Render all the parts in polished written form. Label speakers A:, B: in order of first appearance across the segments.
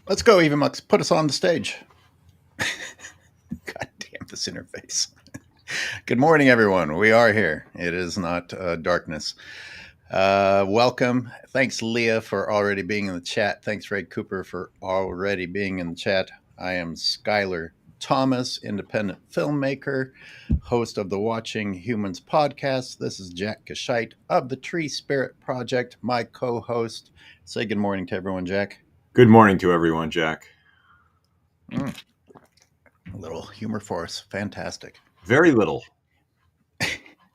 A: Let's go, Evamux. Put us on the stage. God damn this interface. Good morning, everyone. We are here. It is not darkness. Welcome. Thanks, Leah, for already being in the chat. Thanks, Ray Cooper, for already being in the chat. I am Skyler Thomas, independent filmmaker, host of the Watching Humans podcast. This is Jack Kashite of the Tree Spirit Project, my co host. Say good morning to everyone, Jack.
B: Good morning to everyone, Jack.
A: A little humor for us. Fantastic.
B: Very little.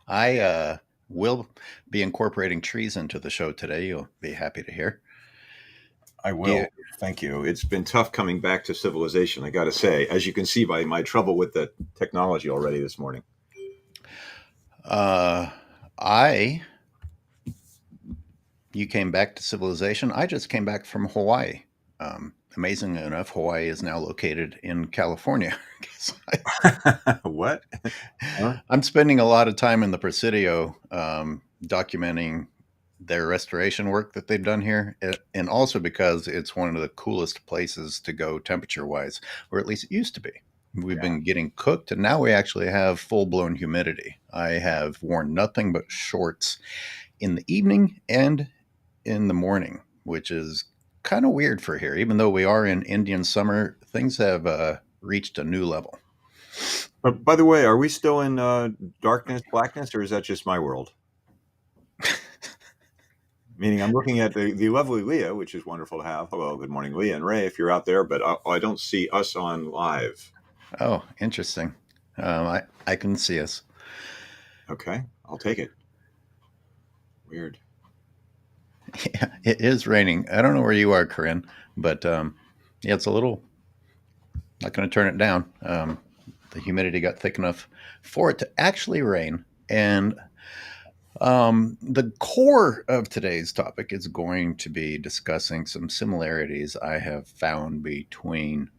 A: I will be incorporating trees into the show today. You'll be happy to hear.
B: I will. Thank you. It's been tough coming back to civilization, I got to say, as you can see by my trouble with the technology already this morning.
A: You came back to civilization. I just came back from Hawaii. Amazingly enough, Hawaii is now located in California.
B: What? Huh?
A: I'm spending a lot of time in the Presidio documenting their restoration work that they've done here, and also because it's one of the coolest places to go temperature-wise, or at least it used to be. We've been getting cooked, and now we actually have full-blown humidity. I have worn nothing but shorts in the evening and in the morning, which is kind of weird for here. Even though we are in Indian summer, things have reached a new level.
B: By the way, are we still in darkness, blackness, or is that just my world? Meaning I'm looking at the lovely Leah, which is wonderful to have. Hello, good morning, Leah and Ray, if you're out there, but I don't see us on live.
A: Oh, interesting. I can see us.
B: Okay, I'll take it. Weird.
A: Yeah, it is raining. I don't know where you are, Corinne, but yeah, it's a little. Not going to turn it down. The humidity got thick enough for it to actually rain, and the core of today's topic is going to be discussing some similarities I have found between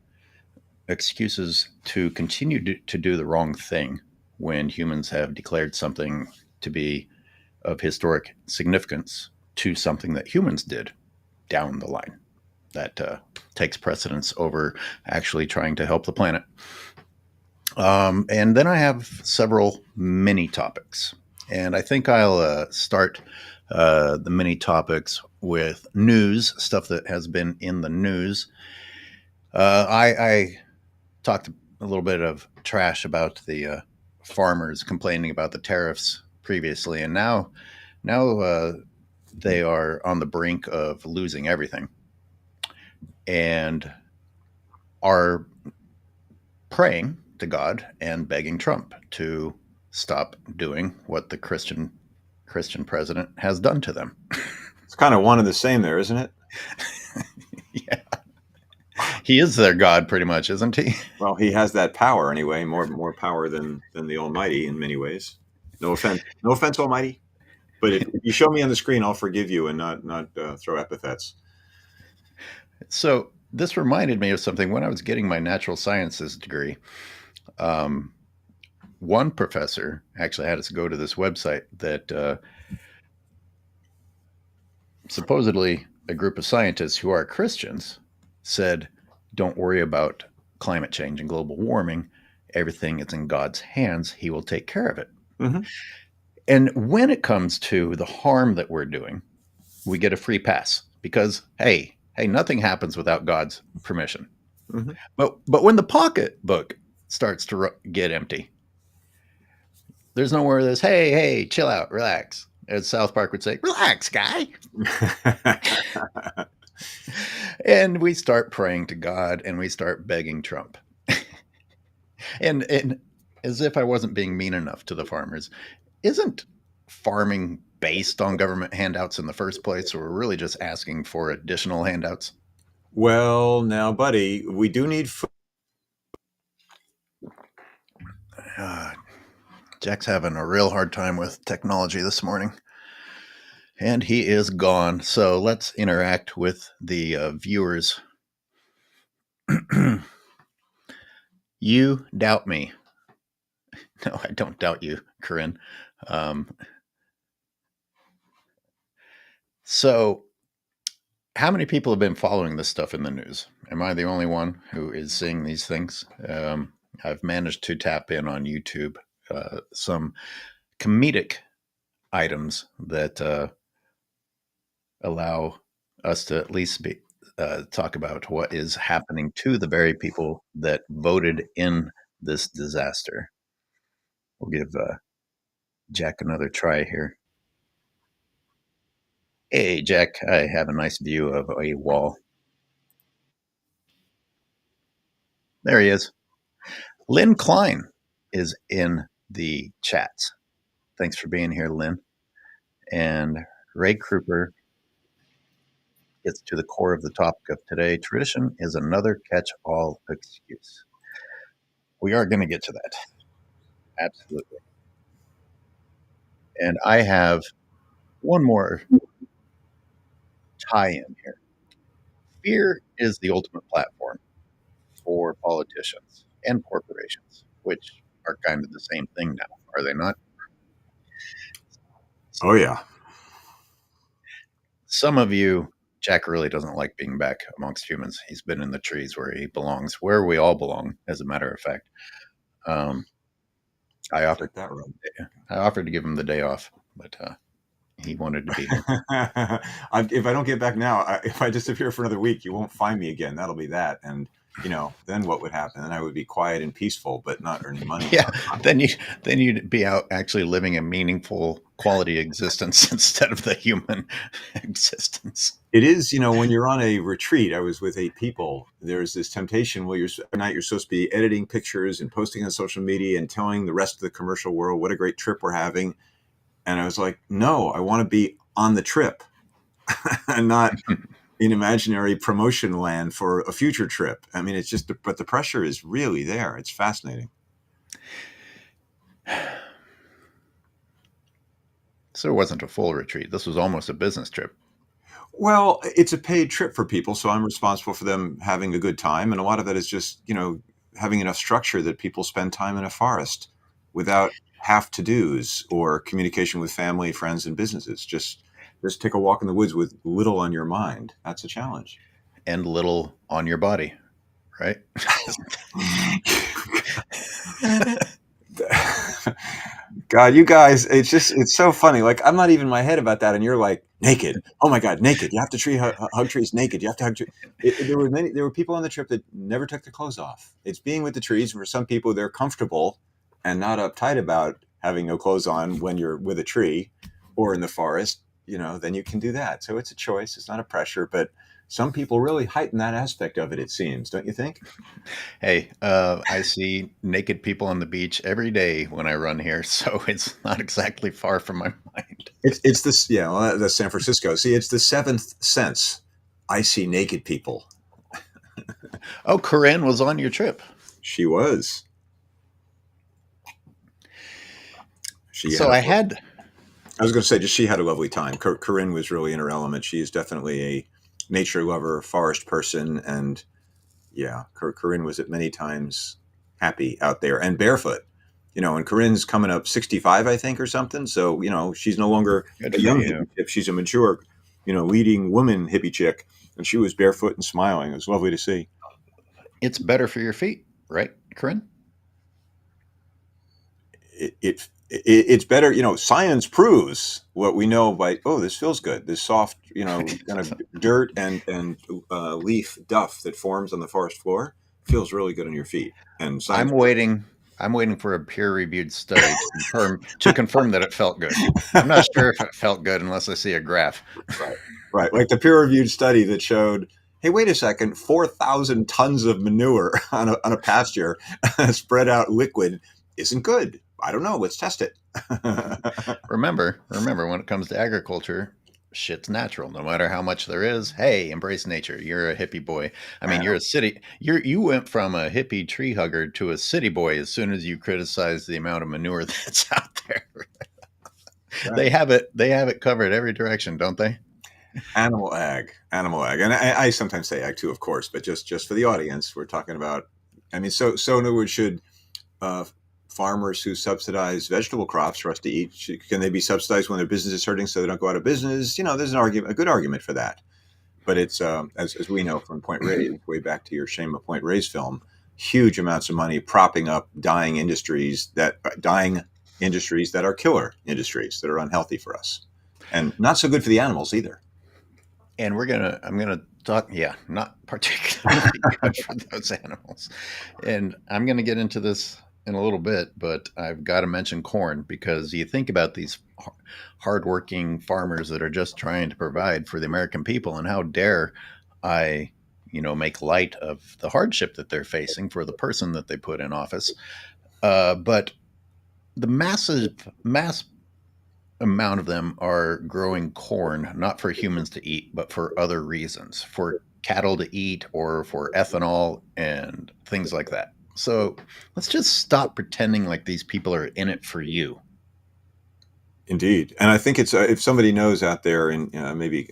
A: excuses to continue to do the wrong thing when humans have declared something to be of historic significance to something that humans did down the line that takes precedence over actually trying to help the planet. And then I have several mini topics. And I think I'll start the mini topics with news, stuff that has been in the news. I talked a little bit of trash about the farmers complaining about the tariffs previously, and now they are on the brink of losing everything, and are praying to God and begging Trump to stop doing what the Christian president has done to them.
B: It's kind of one and the same there, isn't it?
A: Yeah. He is their God, pretty much, isn't he?
B: Well, he has that power anyway, more power than the Almighty in many ways. No offense, Almighty. But if you show me on the screen, I'll forgive you and not throw epithets.
A: So this reminded me of something when I was getting my natural sciences degree. One professor actually had us go to this website that supposedly a group of scientists who are Christians said, don't worry about climate change and global warming. Everything is in God's hands. He will take care of it.
B: Mm-hmm.
A: And when it comes to the harm that we're doing, we get a free pass because, hey, nothing happens without God's permission.
B: Mm-hmm.
A: But when the pocketbook starts to get empty, there's nowhere there's, hey, chill out, relax. As South Park would say, relax, guy. And we start praying to God and we start begging Trump. and as if I wasn't being mean enough to the farmers, isn't farming based on government handouts in the first place, or we're really just asking for additional handouts?
B: Well, now, buddy, we do need food.
A: Jack's having a real hard time with technology this morning. And he is gone. So let's interact with the viewers. You doubt me. No, I don't doubt you, Corinne. So how many people have been following this stuff in the news? Am I the only one who is seeing these things? I've managed to tap in on YouTube some comedic items that allow us to at least be talk about what is happening to the very people that voted in this disaster. We'll give Jack another try here. Hey, Jack, I have a nice view of a wall. There he is. Lynn Klein is in the chats. Thanks for being here, Lynn. And Ray Kruper gets to the core of the topic of today. Tradition is another catch-all excuse. We are going to get to that. Absolutely. And I have one more tie-in here. Fear is the ultimate platform for politicians and corporations, which are kind of the same thing now, are they not?
B: Oh, yeah.
A: Some of you, Jack really doesn't like being back amongst humans. He's been in the trees where he belongs, where we all belong, as a matter of fact. I offered
B: that right.
A: I offered to give him the day off, but he wanted to be here.
B: If I don't get back now, if I disappear for another week, you won't find me again. That'll be that. And then what would happen? Then I would be quiet and peaceful, but not earning money.
A: Yeah, then you'd be out actually living a meaningful quality existence instead of the human existence.
B: It is, when you're on a retreat, I was with 8 people, there's this temptation where at night you're supposed to be editing pictures and posting on social media and telling the rest of the commercial world what a great trip we're having. And I was like, no, I want to be on the trip and not in imaginary promotion land for a future trip. I mean, it's just, but the pressure is really there. It's fascinating.
A: So it wasn't a full retreat. This was almost a business trip.
B: Well, it's a paid trip for people, so I'm responsible for them having a good time. And a lot of that is just, having enough structure that people spend time in a forest without have-to-dos or communication with family, friends, and businesses. Just take a walk in the woods with little on your mind. That's a challenge.
A: And little on your body, right?
B: God, you guys, it's so funny. Like, I'm not even in my head about that. And you're like, naked. Oh my God, naked. You have to hug trees naked. You have to hug trees. There were people on the trip that never took their clothes off. It's being with the trees. For some people, they're comfortable and not uptight about having no clothes on when you're with a tree or in the forest, then you can do that. So it's a choice. It's not a pressure, but some people really heighten that aspect of it, it seems. Don't you think?
A: Hey, I see naked people on the beach every day when I run here, so it's not exactly far from my mind.
B: It's this, that's San Francisco. See, it's the seventh sense. I see naked people.
A: Oh, Corinne was on your trip.
B: She was. I was going to say, she had a lovely time. Corinne was really in her element. She is definitely a nature lover, forest person. And yeah, Corinne was at many times happy out there and barefoot, and Corinne's coming up 65, I think, or something. So, she's no longer a young hippie chick. She's a mature, leading woman hippie chick. And she was barefoot and smiling. It was lovely to see.
A: It's better for your feet, right, Corinne?
B: It's better, science proves what we know by, this feels good. This soft, kind of dirt and leaf duff that forms on the forest floor feels really good on your feet. And
A: I'm waiting for a peer-reviewed study to confirm that it felt good. I'm not sure if it felt good unless I see a graph.
B: Right. Like the peer-reviewed study that showed, hey, wait a second, 4,000 tons of manure on a pasture spread out liquid isn't good. I don't know. Let's test it.
A: Remember, when it comes to agriculture, shit's natural. No matter how much there is, hey, embrace nature. You're a hippie boy. I mean, you went from a hippie tree hugger to a city boy as soon as you criticized the amount of manure that's out there. Right. They have it covered every direction, don't they?
B: Animal ag. And I sometimes say ag too, of course, but just for the audience, we're talking about, so in other words, should farmers who subsidize vegetable crops for us to eat, can they be subsidized when their business is hurting so they don't go out of business? There's a good argument for that. but it's as we know from Point Reyes, way back to your Shame of Point Reyes film, huge amounts of money propping up dying industries that are killer industries that are unhealthy for us and not so good for the animals either.
A: And I'm gonna talk, yeah, not particularly good for those animals. And I'm gonna get into this in a little bit, but I've got to mention corn because you think about these hardworking farmers that are just trying to provide for the American people, and how dare I, make light of the hardship that they're facing for the person that they put in office. But the mass amount of them are growing corn, not for humans to eat, but for other reasons, for cattle to eat or for ethanol and things like that. So let's just stop pretending like these people are in it for you.
B: Indeed, and I think it's if somebody knows out there, and maybe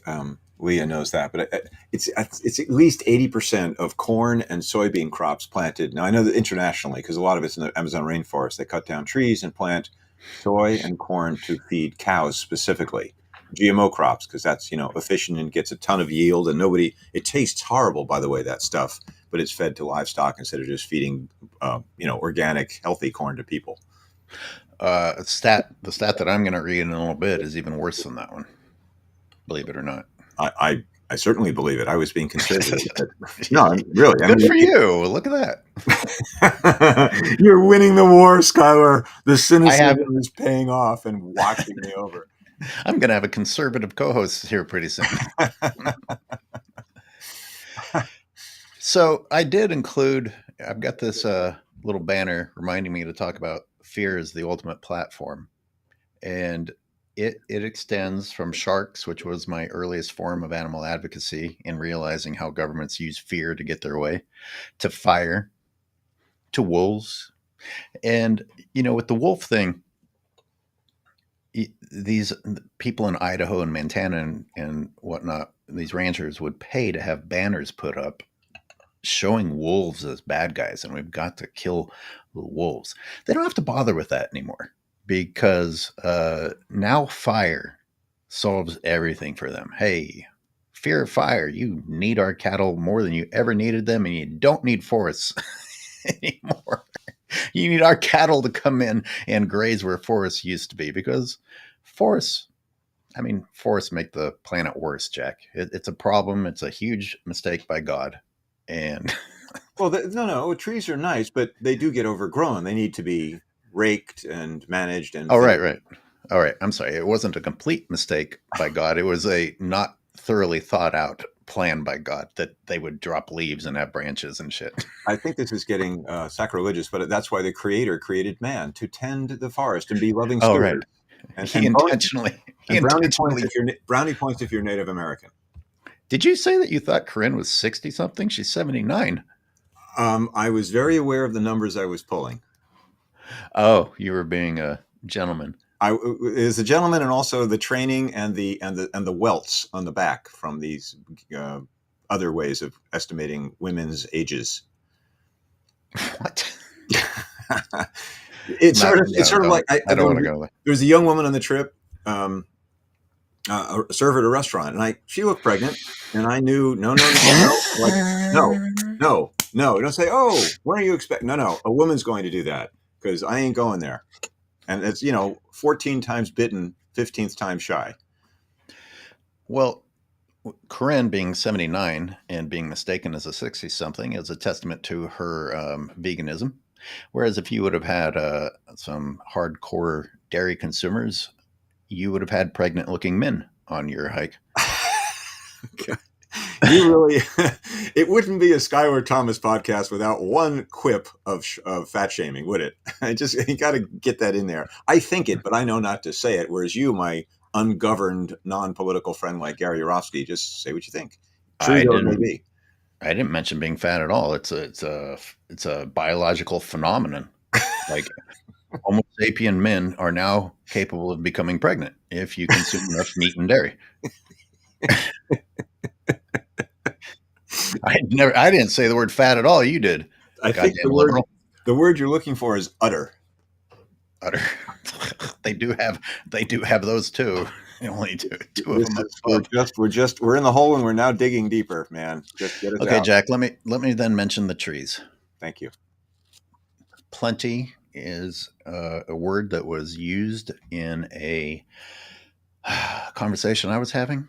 B: Leah knows that, but it's at least 80% of corn and soybean crops planted. Now I know that internationally, because a lot of it's in the Amazon rainforest, they cut down trees and plant soy and corn to feed cows specifically. GMO crops, because that's efficient and gets a ton of yield, and it tastes horrible, by the way, that stuff, but it's fed to livestock instead of just feeding organic healthy corn to people.
A: The stat that I'm going to read in a little bit is even worse than that one. Believe it or not.
B: I certainly believe it. I was being conservative. No, really.
A: Good for you. Look at
B: that. You're winning the war, Skyler. The cynicism is paying off and watching me over.
A: I'm going to have a conservative co-host here pretty soon. So I did include, I've got this little banner reminding me to talk about fear is the ultimate platform. And it extends from sharks, which was my earliest form of animal advocacy in realizing how governments use fear to get their way, to fire, to wolves. And, with the wolf thing, these people in Idaho and Montana and whatnot, these ranchers would pay to have banners put up showing wolves as bad guys, and we've got to kill the wolves. They don't have to bother with that anymore because now fire solves everything for them. Hey, fear of fire. You need our cattle more than you ever needed them, and you don't need forests anymore. You need our cattle to come in and graze where forests used to be, because forests make the planet worse, Jack. It's a problem. It's a huge mistake by God. And
B: well, no, trees are nice, but they do get overgrown. They need to be raked and managed. And
A: right. All right. I'm sorry. It wasn't a complete mistake by God. It was a not thoroughly thought out plan by God that they would drop leaves and have branches and shit.
B: I think this is getting sacrilegious, but that's why the Creator created man, to tend the forest and be loving stewards.
A: Right. And he intentionally.
B: Brownie points if you're Native American.
A: Did you say that you thought Corinne was 60 something? She's 79.
B: I was very aware of the numbers I was pulling.
A: Oh, you were being a gentleman.
B: I was a gentleman, and also the training and the welts on the back from these other ways of estimating women's ages.
A: What?
B: It's sort of like
A: I don't want to go there.
B: There was a young woman on the trip, a server at a restaurant, and she looked pregnant, and I knew no, don't say, oh, when are you expecting? No, a woman's going to do that, because I ain't going there. And it's 14 times bitten, 15th time shy.
A: Well, Corinne being 79 and being mistaken as a 60 something is a testament to her veganism. Whereas if you would have had some hardcore dairy consumers, you would have had pregnant looking men on your hike.
B: Okay. You really, it wouldn't be a Skyler Thomas podcast without one quip of fat shaming, would it? You got to get that in there. I think it, but I know not to say it. Whereas you, my ungoverned, non-political friend like Gary Yourofsky, just say what you think.
A: I didn't mention being fat at all. It's a biological phenomenon. Like Homo sapien men are now capable of becoming pregnant if you consume enough meat and dairy. I didn't say the word fat at all. You did.
B: I think the word you're looking for is utter.
A: Utter. They do have those too. Only two of
B: This
A: them
B: is
A: above.
B: we're in the hole and we're now digging deeper, man. Just get us
A: Okay,
B: out.
A: Jack. Let me then mention the trees.
B: Thank you.
A: Plenty is a word that was used in a conversation I was having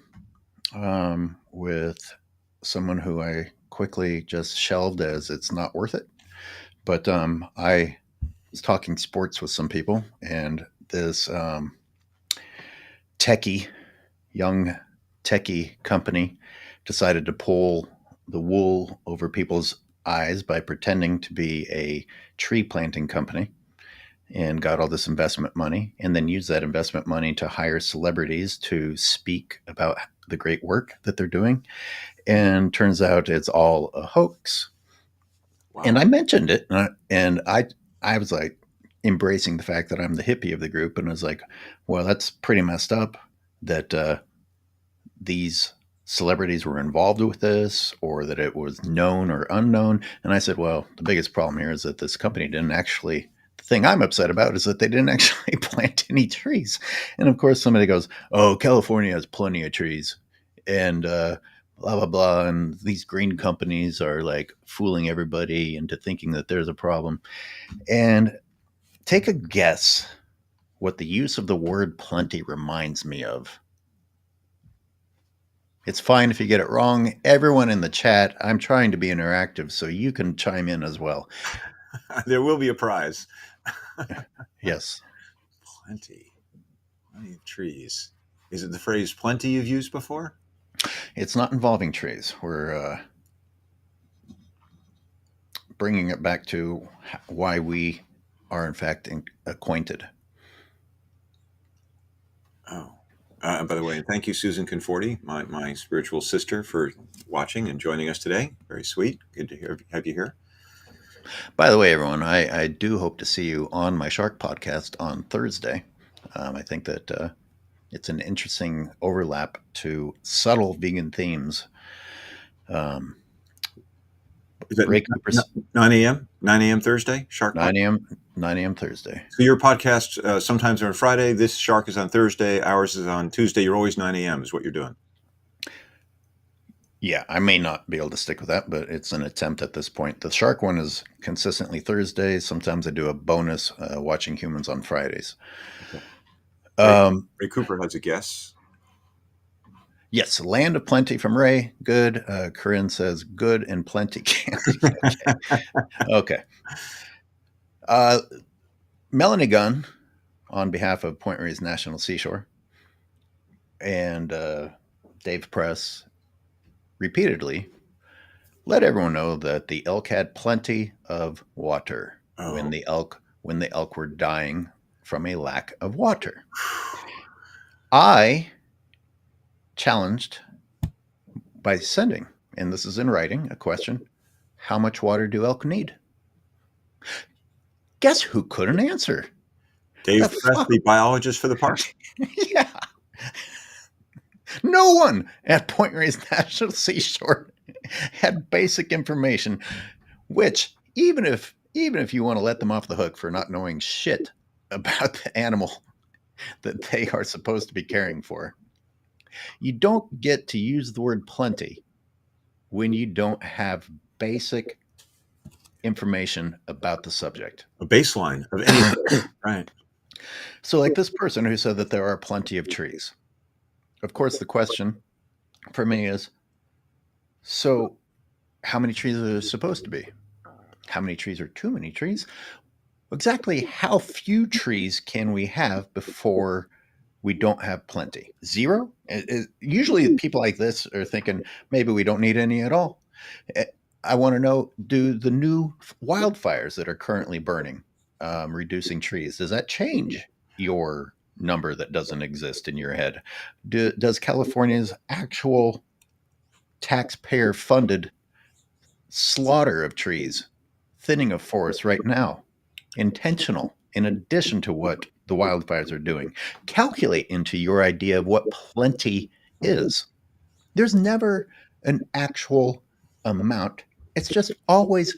A: with someone who I quickly just shelved as it's not worth it. But I was talking sports with some people, and this techie, young techie company decided to pull the wool over people's eyes by pretending to be a tree planting company and got all this investment money and then used that investment money to hire celebrities to speak about the great work that they're doing. And turns out it's all a hoax. And
B: Wow.
A: I mentioned it, and I was like embracing the fact that I'm the hippie of the group, and I was like, well, that's pretty messed up that these celebrities were involved with this or that it was known or unknown. And I said, well, the biggest problem here is that this company didn't actually. The thing I'm upset about is that they didn't actually plant any trees. And of course, somebody goes, oh, California has plenty of trees. And, blah blah blah, and these green companies are like fooling everybody into thinking that there's a problem. And take a guess what the use of the word plenty reminds me of. It's fine if you get it wrong. Everyone in the chat, I'm trying to be interactive so you can chime in as well.
B: There will be a prize.
A: Yes.
B: Plenty. Plenty of trees. Is it the phrase plenty you've used before?
A: It's not involving trees. We're bringing it back to why we are, in fact, acquainted.
B: Oh. By the way, thank you, Susan Conforti, my spiritual sister, for watching and joining us today. Very sweet. Good to have you here.
A: By the way, everyone, I do hope to see you on my Shark podcast on Thursday. I think that it's an interesting overlap to subtle vegan themes. Um,
B: Is that
A: Ray Cooper's
B: 9 a.m.? 9 a.m. Thursday? Shark Podcast?
A: 9 a.m. Thursday.
B: So your podcast sometimes are on Friday. This Shark is on Thursday. Ours is on Tuesday. You're always 9 a.m. is what you're doing.
A: Yeah, I may not be able to stick with that, but it's an attempt at this point. The Shark one is consistently Thursdays. Sometimes I do a bonus watching humans on Fridays.
B: Okay. Ray
A: Um,
B: Cooper has a guess.
A: yes, Land of Plenty from Ray. Good. Corinne says good and plenty candy. Okay. Uh, Melanie Gunn, on behalf of Point Reyes National Seashore, and Dave Press, repeatedly let everyone know that the elk had plenty of water
B: Oh.
A: when the elk were dying from a lack of water. I challenged by sending, and this is in writing, a question: how much water do elk need? Guess who couldn't answer?
B: Dave
A: The
B: Press,
A: fuck?
B: the biologist for the park.
A: Yeah. No one at Point Reyes National Seashore had basic information, which even if you want to let them off the hook for not knowing shit about the animal that they are supposed to be caring for, you don't get to use the word plenty when you don't have basic information about the subject.
B: A baseline of any right.
A: So, like this person who said that there are plenty of trees. Of course, the question for me is, so how many trees are there supposed to be? How many trees are too many trees? Exactly how few trees can we have before we don't have plenty? Zero? Usually, people like this are thinking maybe we don't need any at all. I want to know, do the new wildfires that are currently burning, reducing trees, does that change your number that doesn't exist in your head? Does California's actual taxpayer funded slaughter of trees, thinning of forests right now, intentional in addition to what the wildfires are doing, calculate into your idea of what plenty is? There's never an actual amount. It's just always,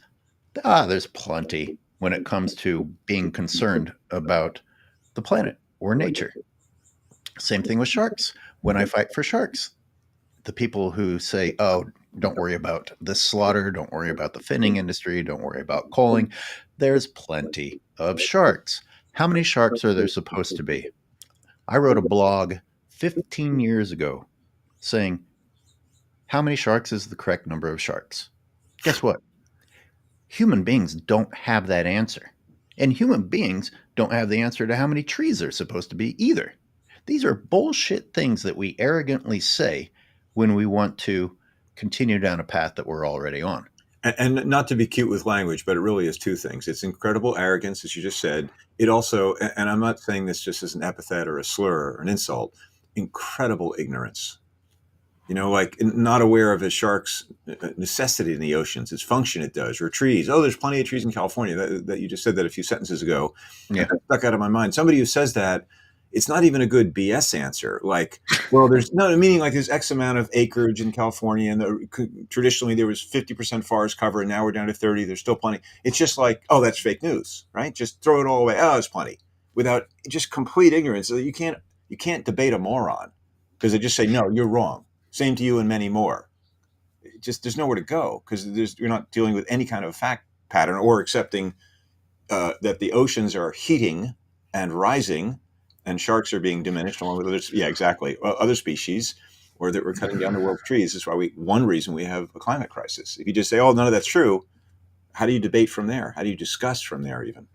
A: there's plenty when it comes to being concerned about the planet or nature. Same thing with sharks. When I fight for sharks, the people who say, oh, don't worry about this slaughter, don't worry about the finning industry, don't worry about culling, there's plenty of sharks. How many sharks are there supposed to be? I wrote a blog 15 years ago saying, how many sharks is the correct number of sharks? Guess what? Human beings don't have that answer. And human beings don't have the answer to how many trees are supposed to be either. These are bullshit things that we arrogantly say when we want to continue down a path that we're already on.
B: And not to be cute with language, but it really is two things. It's incredible arrogance, as you just said. It also, and I'm not saying this just as an epithet or a slur or an insult, incredible ignorance. Like not aware of a shark's necessity in the oceans, its function it does, or trees. Oh, there's plenty of trees in California. That you just said that a few sentences ago.
A: Yeah.
B: That stuck out of my mind. Somebody who says that, it's not even a good BS answer. Like, well, there's no meaning like there's X amount of acreage in California, and traditionally there was 50% forest cover, and now we're down to 30. There's still plenty. It's just like, oh, that's fake news, right? Just throw it all away. Oh, there's plenty, without just complete ignorance. So you can't debate a moron because they just say no, you're wrong. Same to you and many more. There's nowhere to go because you're not dealing with any kind of fact pattern or accepting that the oceans are heating and rising and sharks are being diminished along with others. Yeah, exactly. Other species, or that we're cutting down the world's trees. That's why one reason we have a climate crisis. If you just say, oh, none of that's true, how do you debate from there? How do you discuss from there even?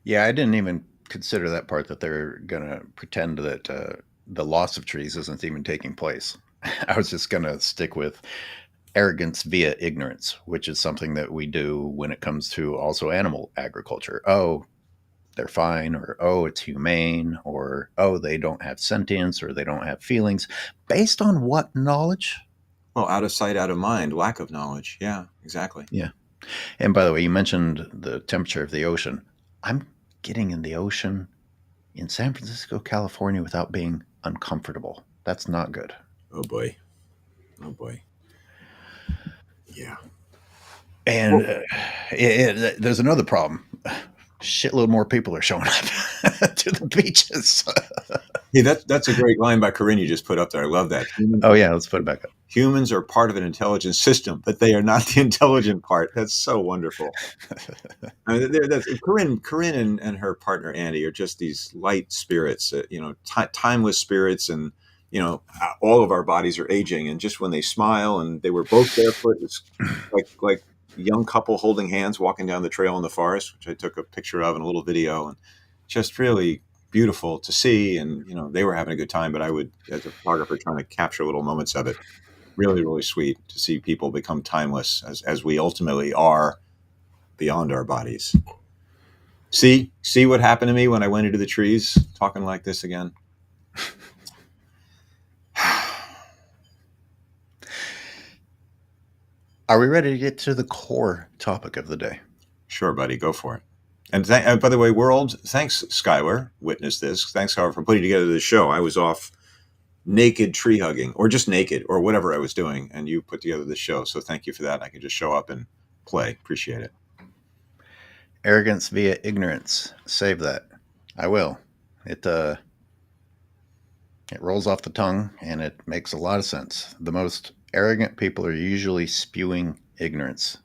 A: Yeah, I didn't even consider that part that they're going to pretend that the loss of trees isn't even taking place. I was just going to stick with arrogance via ignorance, which is something that we do when it comes to also animal agriculture. Oh, they're fine, or oh, it's humane, or oh, they don't have sentience, or they don't have feelings. Based on what knowledge?
B: Well, out of sight, out of mind, lack of knowledge. Yeah, exactly.
A: Yeah. And by the way, you mentioned the temperature of the ocean. I'm getting in the ocean in San Francisco, California without being uncomfortable. That's not good.
B: Oh boy. Oh boy. Yeah.
A: And there's another problem. Shitload more people are showing up to the beaches.
B: Hey, that's a great line by Corinne you just put up there. I love that.
A: Oh yeah, let's put it back up.
B: Humans are part of an intelligent system, but they are not the intelligent part. That's so wonderful. I mean, Corinne and her partner Andy are just these light spirits, timeless spirits, and all of our bodies are aging. And just when they smile, and they were both barefoot, it's like a young couple holding hands walking down the trail in the forest, which I took a picture of in a little video, and just really beautiful to see. And they were having a good time, but I would, as a photographer, trying to capture little moments of it. Really, really sweet to see people become timeless as we ultimately are beyond our bodies. See what happened to me when I went into the trees talking like this again?
A: Are we ready to get to the core topic of the day?
B: Sure, buddy, go for it. And by the way, world, thanks, Skyler, witnessed this. Thanks, Howard, for putting together this show. I was off naked tree hugging, or just naked, or whatever I was doing, and you put together this show. So thank you for that. I could just show up and play. Appreciate it.
A: Arrogance via ignorance. Save that. I will. It rolls off the tongue, and it makes a lot of sense. The most arrogant people are usually spewing ignorance.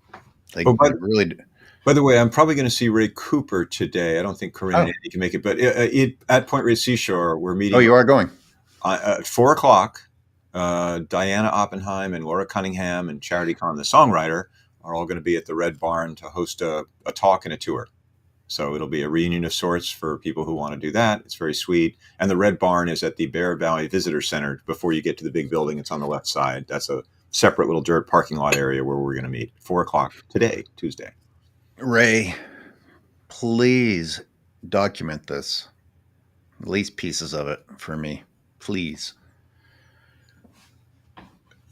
A: They really do.
B: By the way, I'm probably going to see Ray Cooper today. I don't think Corinne and Andy can make it, but at Point Reyes Seashore, we're meeting.
A: Oh, you are going?
B: At 4:00. Diana Oppenheim and Laura Cunningham and Charity Kahn, the songwriter, are all going to be at the Red Barn to host a talk and a tour. So it'll be a reunion of sorts for people who want to do that. It's very sweet. And the Red Barn is at the Bear Valley Visitor Center. Before you get to the big building, it's on the left side. That's a separate little dirt parking lot area where we're going to meet. 4:00 today, Tuesday.
A: Ray, please document this. At least pieces of it for me. Please.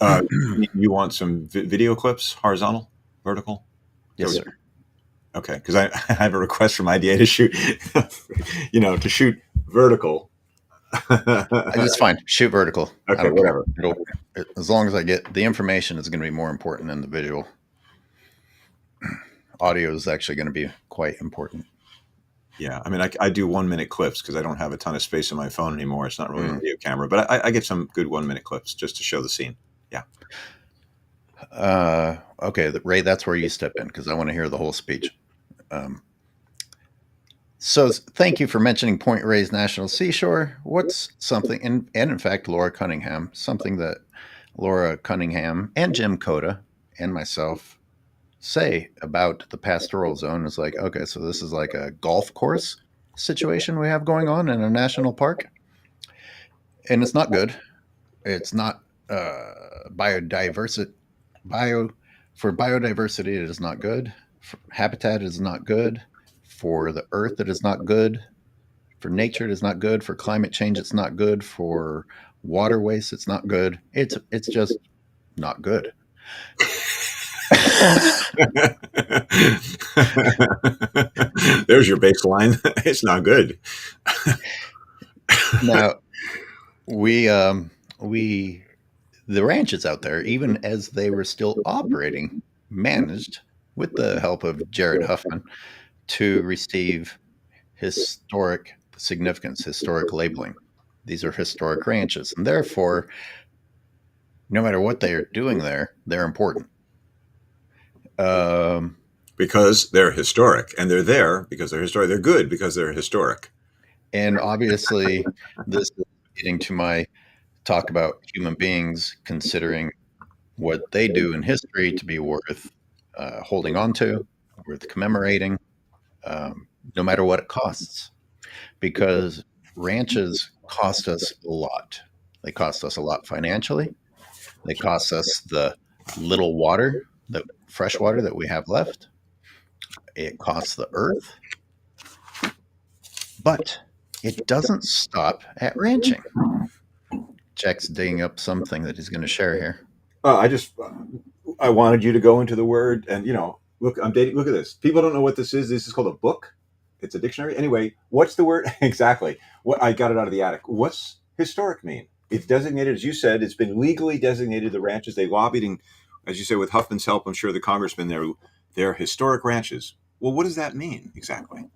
B: You want some video clips, horizontal, vertical?
A: Yes, sir.
B: Okay, because I have a request from IDA to shoot, to shoot vertical.
A: That's fine. Shoot vertical.
B: Okay, whatever.
A: As long as I get the information, is going to be more important than the visual. Audio is actually going to be quite important.
B: Yeah, I mean, I do 1 minute clips because I don't have a ton of space on my phone anymore. It's not really a
A: Mm.
B: video camera, but I get some good 1 minute clips just to show the scene. Yeah.
A: Okay, Ray, that's where you step in because I want to hear the whole speech. Um, so, thank you for mentioning Point Reyes National Seashore. What's something, and in fact, Laura Cunningham, something that Laura Cunningham and Jim Coda and myself say about the pastoral zone is like, okay, so this is like a golf course situation we have going on in a national park, and it's not good. It's not biodiversity. Bio for biodiversity, it is not good. For habitat, it is not good. For the earth, it is not good. For nature, it is not good. For climate change, it's not good. For water waste, it's not good. It's just not good.
B: There's your baseline. It's not good.
A: Now we the ranches out there, even as they were still operating, managed with the help of Jared Huffman to receive historic significance, historic labeling. These are historic ranches, and therefore, no matter what they are doing there, they're important. Um,
B: Because they're historic, and they're there because they're historic. They're good because they're historic.
A: and obviously, this is getting to my talk about human beings considering what they do in history to be worth holding on to, worth commemorating, no matter what it costs. Because ranches cost us a lot. They cost us a lot financially. They cost us the little water, the fresh water that we have left. It costs the earth, but it doesn't stop at ranching. Jack's digging up something that he's going to share here.
B: I wanted you to go into the word, and look, I'm dating. Look at this. People don't know what this is. This is called a book. It's a dictionary. Anyway, what's the word exactly? What I got it out of the attic. What's historic mean? It's designated, as you said, it's been legally designated. The ranches they lobbied, and as you said, with Huffman's help, I'm sure the congressman they're historic ranches. Well, what does that mean exactly?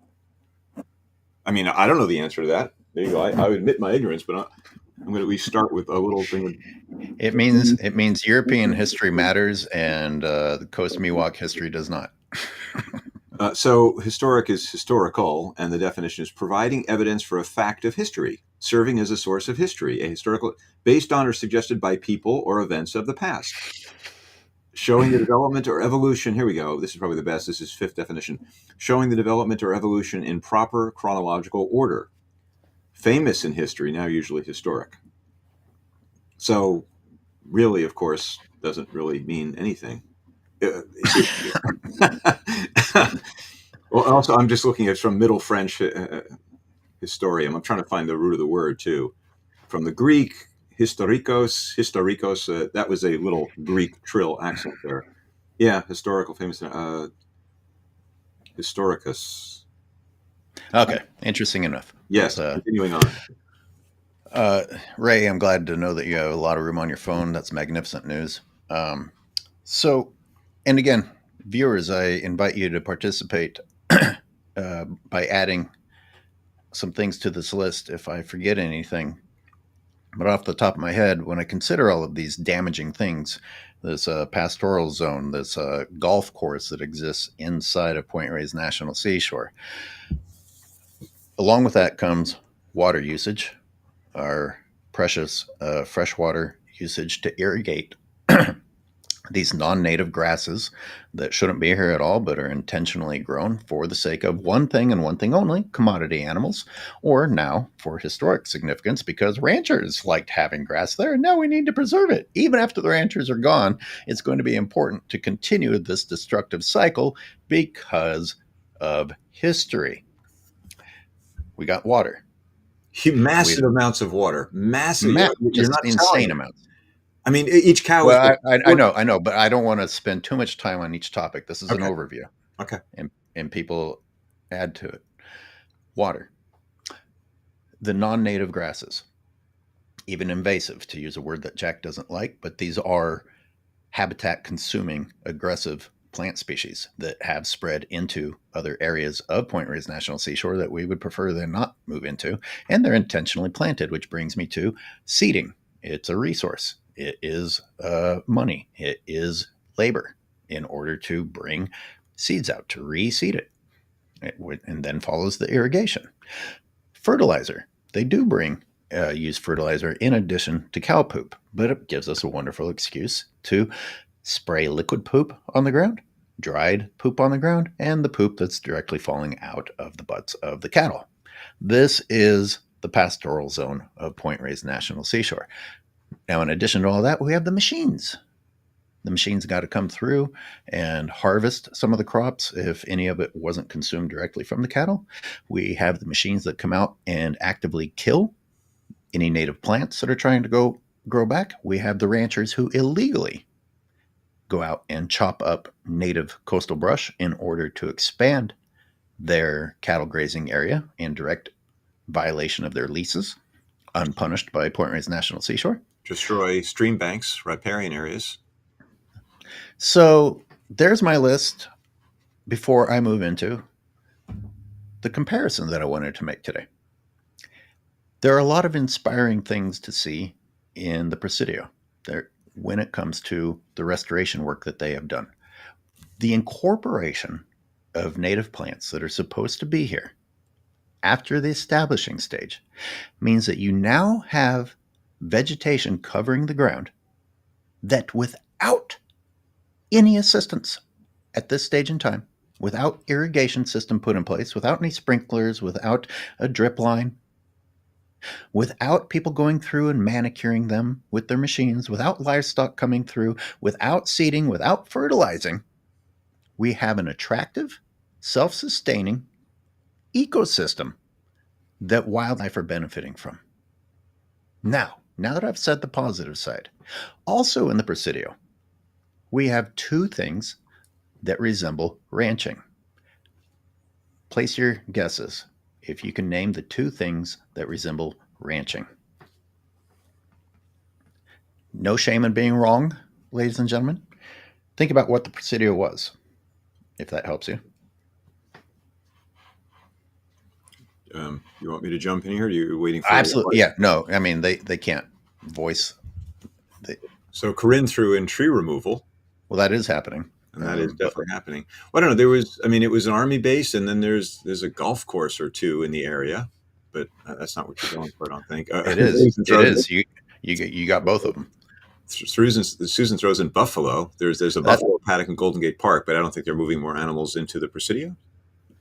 B: I mean, I don't know the answer to that. There you go. I admit my ignorance, but I'm going to at least start with a little thing.
A: It means European history matters, and the Coast Miwok history does not.
B: So historic is historical, and the definition is providing evidence for a fact of history, serving as a source of history, a historical based on or suggested by people or events of the past, showing the development or evolution. Here we go. This is probably the best. This is fifth definition, showing the development or evolution in proper chronological order. Famous in history, now usually historic. So, really, of course, doesn't really mean anything. Well, also, I'm just looking at from Middle French historium. I'm trying to find the root of the word too. From the Greek, historikos. That was a little Greek trill accent there. Yeah, historical, famous, historicus.
A: Okay, interesting enough.
B: Yes, continuing on.
A: Ray, I'm glad to know that you have a lot of room on your phone. That's magnificent news. So, and again, viewers, I invite you to participate by adding some things to this list if I forget anything. But off the top of my head, when I consider all of these damaging things, this pastoral zone, this golf course that exists inside of Point Reyes National Seashore, along with that comes water usage, our precious freshwater usage to irrigate these non-native grasses that shouldn't be here at all but are intentionally grown for the sake of one thing and one thing only, commodity animals, or now for historic significance because ranchers liked having grass there and now we need to preserve it. Even after the ranchers are gone, it's going to be important to continue this destructive cycle because of history. We got water.
B: Massive amounts of water. Massive. You're
A: Just
B: not telling
A: insane
B: me.
A: amounts.
B: I mean, each cow is.
A: Well, I know, but I don't want to spend too much time on each topic. This is an
B: Okay.
A: overview.
B: Okay.
A: And people add to it. Water. The non-native grasses, even invasive, to use a word that Jack doesn't like, but these are habitat consuming, aggressive plant species that have spread into other areas of Point Reyes National Seashore that we would prefer them not move into. And they're intentionally planted, which brings me to seeding. It's a resource. It is money. It is labor in order to bring seeds out, to reseed it. And then follows the irrigation. Fertilizer. They do use fertilizer in addition to cow poop, but it gives us a wonderful excuse to spray liquid poop on the ground, dried poop on the ground, and the poop that's directly falling out of the butts of the cattle. This is the pastoral zone of Point Reyes National Seashore. Now, in addition to all that, we have the machines. The machines got to come through and harvest some of the crops if any of it wasn't consumed directly from the cattle. We have the machines that come out and actively kill any native plants that are trying to grow back. We have the ranchers who illegally go out and chop up native coastal brush in order to expand their cattle grazing area in direct violation of their leases, unpunished by Point Reyes National Seashore.
B: Destroy stream banks, riparian areas.
A: So there's my list before I move into the comparison that I wanted to make today. There are a lot of inspiring things to see in the Presidio when it comes to the restoration work that they have done. The incorporation of native plants that are supposed to be here after the establishing stage means that you now have vegetation covering the ground that, without any assistance at this stage in time, without irrigation system put in place, without any sprinklers, without a drip line, without people going through and manicuring them with their machines, without livestock coming through, without seeding, without fertilizing, we have an attractive, self-sustaining ecosystem that wildlife are benefiting from. Now that I've said the positive side, also in the Presidio, we have two things that resemble ranching. Place your guesses if you can name the two things that resemble ranching. No shame in being wrong, ladies and gentlemen. Think about what the Presidio was, if that helps you.
B: You want me to jump in here? Or you're waiting for
A: absolutely? Yeah, no. I mean, they can't voice.
B: So Corinne threw in tree removal.
A: Well, that is happening.
B: And that is definitely happening. Well, I don't know. It was an army base, and then there's a golf course or two in the area, but that's not what you're going for, I don't think.
A: It is. It is. You got both of them.
B: Susan throws in buffalo. There's a buffalo paddock in Golden Gate Park, but I don't think they're moving more animals into the Presidio.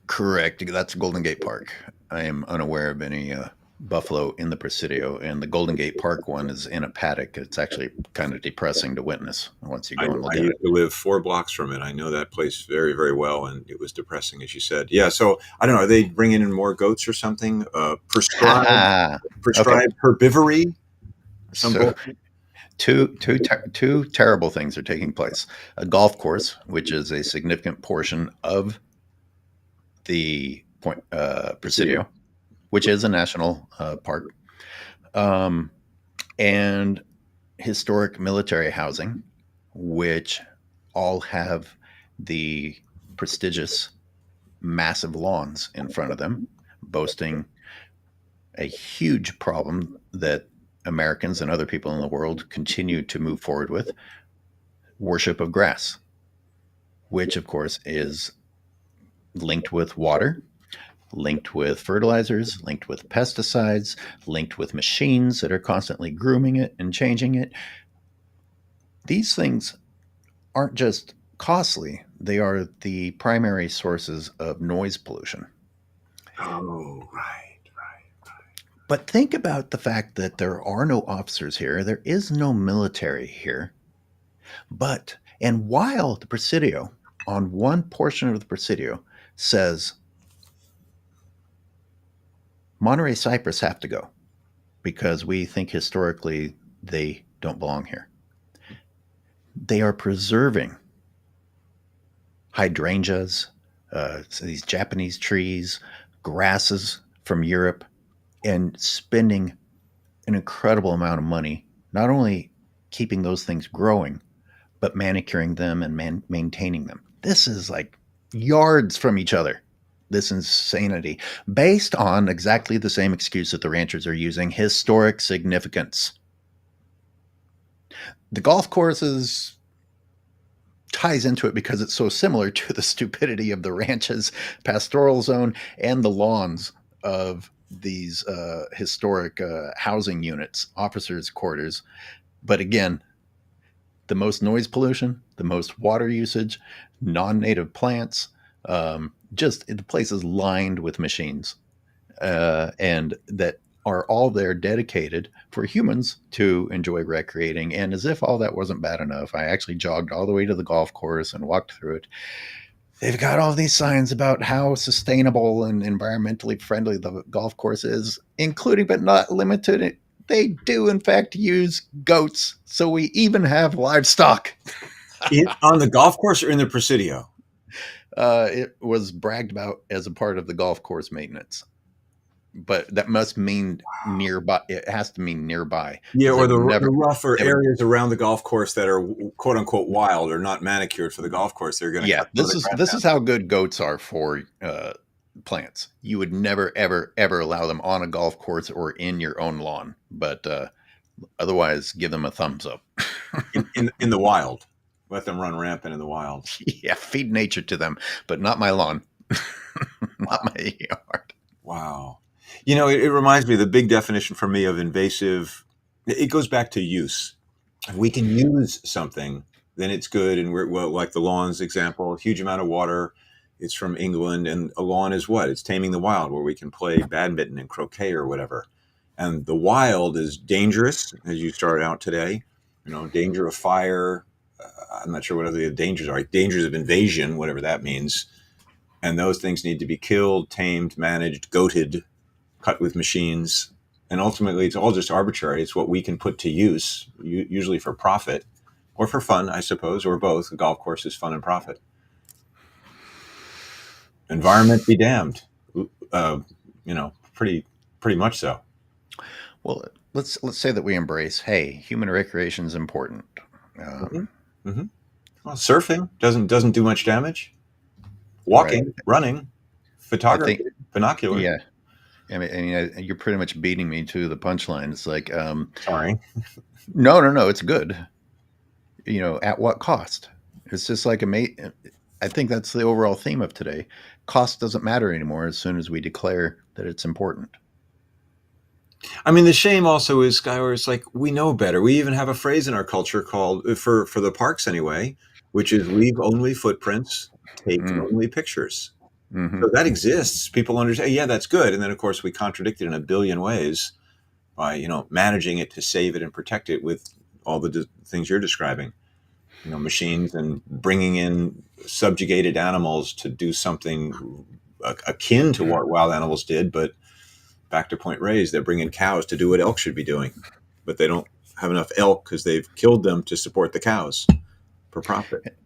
A: Correct. That's Golden Gate Park. I am unaware of any buffalo in the Presidio, and the Golden Gate Park one is in a paddock. It's actually kind of depressing to witness once you go and look at it. I
B: used to live 4 blocks from it. I know that place very, very well, and it was depressing, as you said. Yeah, so I don't know. Are they bringing in more goats or something? Prescribed herbivory?
A: So, two terrible things are taking place. A golf course, which is a significant portion of the Presidio, which is a national park, and historic military housing, which all have the prestigious, massive lawns in front of them, boasting a huge problem that Americans and other people in the world continue to move forward with: worship of grass, which, of course, is linked with water, linked with fertilizers, linked with pesticides, linked with machines that are constantly grooming it and changing it. These things aren't just costly, they are the primary sources of noise pollution.
B: Oh, right.
A: But think about the fact that there are no officers here, there is no military here. And while the Presidio, on one portion of the Presidio, says Monterey cypress have to go because we think historically they don't belong here, they are preserving hydrangeas, these Japanese trees, grasses from Europe, and spending an incredible amount of money, not only keeping those things growing, but manicuring them and maintaining them. This is like yards from each other. This insanity, based on exactly the same excuse that the ranchers are using: historic significance. The golf courses ties into it because it's so similar to the stupidity of the ranch's pastoral zone and the lawns of these historic housing units, officers' quarters. But again, the most noise pollution, the most water usage, non-native plants. Just the place is lined with machines, and that are all there dedicated for humans to enjoy recreating. And as if all that wasn't bad enough, I actually jogged all the way to the golf course and walked through it. They've got all these signs about how sustainable and environmentally friendly the golf course is, including but not limited to, they do in fact use goats. So we even have livestock.
B: On the golf course or in the Presidio?
A: It was bragged about as a part of the golf course maintenance, but that must mean nearby. It has to mean nearby,
B: Yeah,
A: because
B: or
A: they would
B: the
A: never.
B: rougher
A: They would,
B: areas around the golf course that are quote unquote wild or not manicured for the golf course. They're going to
A: yeah,
B: cut some of the grass
A: this
B: down.
A: is how good goats are for plants. You would never, ever, ever allow them on a golf course or in your own lawn, but otherwise, give them a thumbs up.
B: In the wild. Let them run rampant in the wild.
A: Yeah, feed nature to them, but not my lawn, not my yard.
B: Wow. You know, it reminds me, the big definition for me of invasive, it goes back to use. If we can use something, then it's good. And we're, well, like the lawns example, a huge amount of water. It's from England. And a lawn is what? It's taming the wild, where we can play badminton and croquet or whatever. And the wild is dangerous, as you started out today. You know, danger of fire. I'm not sure what other dangers are. Dangers of invasion, whatever that means. And those things need to be killed, tamed, managed, goated, cut with machines. And ultimately, it's all just arbitrary. It's what we can put to use, usually for profit or for fun, I suppose, or both. The golf course is fun and profit. Environment be damned. You know, pretty much so.
A: Well, let's say that we embrace, hey, human recreation is important.
B: Mm-hmm. Mm-hmm. Well, surfing doesn't do much damage.
A: Right.
B: Walking, running,
A: I think,
B: photography, binoculars.
A: yeah. You're pretty much beating me to the punchline. It's like,
B: Sorry.
A: no, no, no, it's good. At what cost? It's just like I think that's the overall theme of today. Cost doesn't matter anymore as soon as we declare that it's important.
B: I mean, the shame also is, Skyler, it's like we know better. We even have a phrase in our culture called, for the parks anyway, which is leave only footprints, take
A: Mm,
B: only pictures.
A: hmm
B: So that exists. People understand, yeah, that's good. And then, of course, we contradict it in a billion ways by, managing it to save it and protect it with all the things you're describing. Machines and bringing in subjugated animals to do something akin to what wild animals did, but back to point raised, they're bringing cows to do what elk should be doing, but they don't have enough elk because they've killed them to support the cows for profit.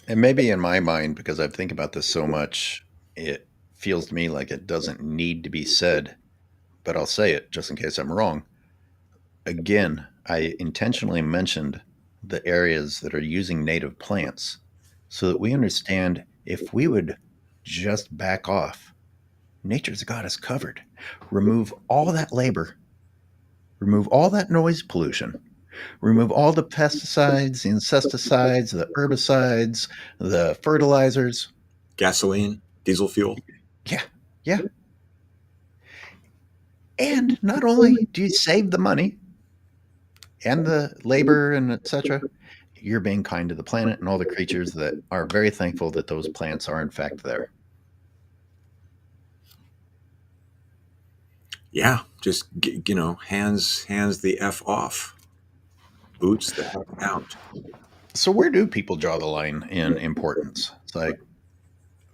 A: And maybe in my mind, because I think about this so much, it feels to me like it doesn't need to be said, but I'll say it just in case I'm wrong. Again, I intentionally mentioned the areas that are using native plants so that we understand if we would just back off, nature's got us covered. Remove all that labor, remove all that noise pollution, remove all the pesticides, the insecticides, the herbicides, the fertilizers.
B: Gasoline, diesel fuel.
A: Yeah, yeah. And not only do you save the money and the labor and etc., you're being kind to the planet and all the creatures that are very thankful that those plants are in fact there.
B: Yeah, just hands the f off, boots the heck out.
A: So where do people draw the line in importance? It's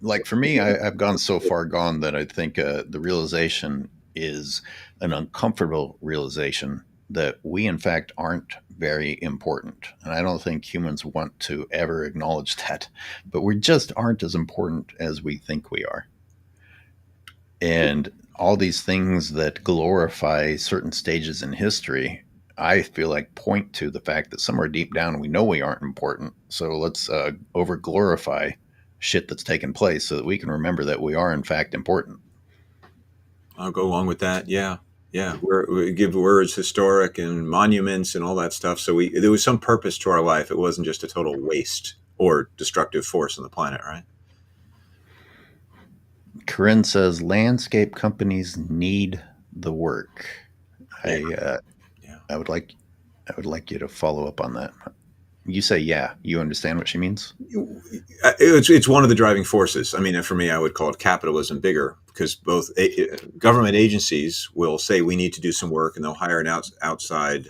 A: like for me, I've gone so far gone that I think the realization is an uncomfortable realization that we in fact aren't very important, and I don't think humans want to ever acknowledge that, but we just aren't as important as we think we are. And all these things that glorify certain stages in history, I feel like point to the fact that somewhere deep down we know we aren't important. So let's over glorify shit that's taken place so that we can remember that we are in fact important.
B: I'll go along with that. Yeah, yeah. We give words historic and monuments and all that stuff. So there was some purpose to our life. It wasn't just a total waste or destructive force on the planet, right?
A: Corinne says landscape companies need the work.
B: Yeah,
A: I
B: yeah.
A: I would like you to follow up on that. You say yeah. You understand what she means?
B: It's one of the driving forces. I mean, for me, I would call it capitalism bigger because both government agencies will say we need to do some work, and they'll hire an outside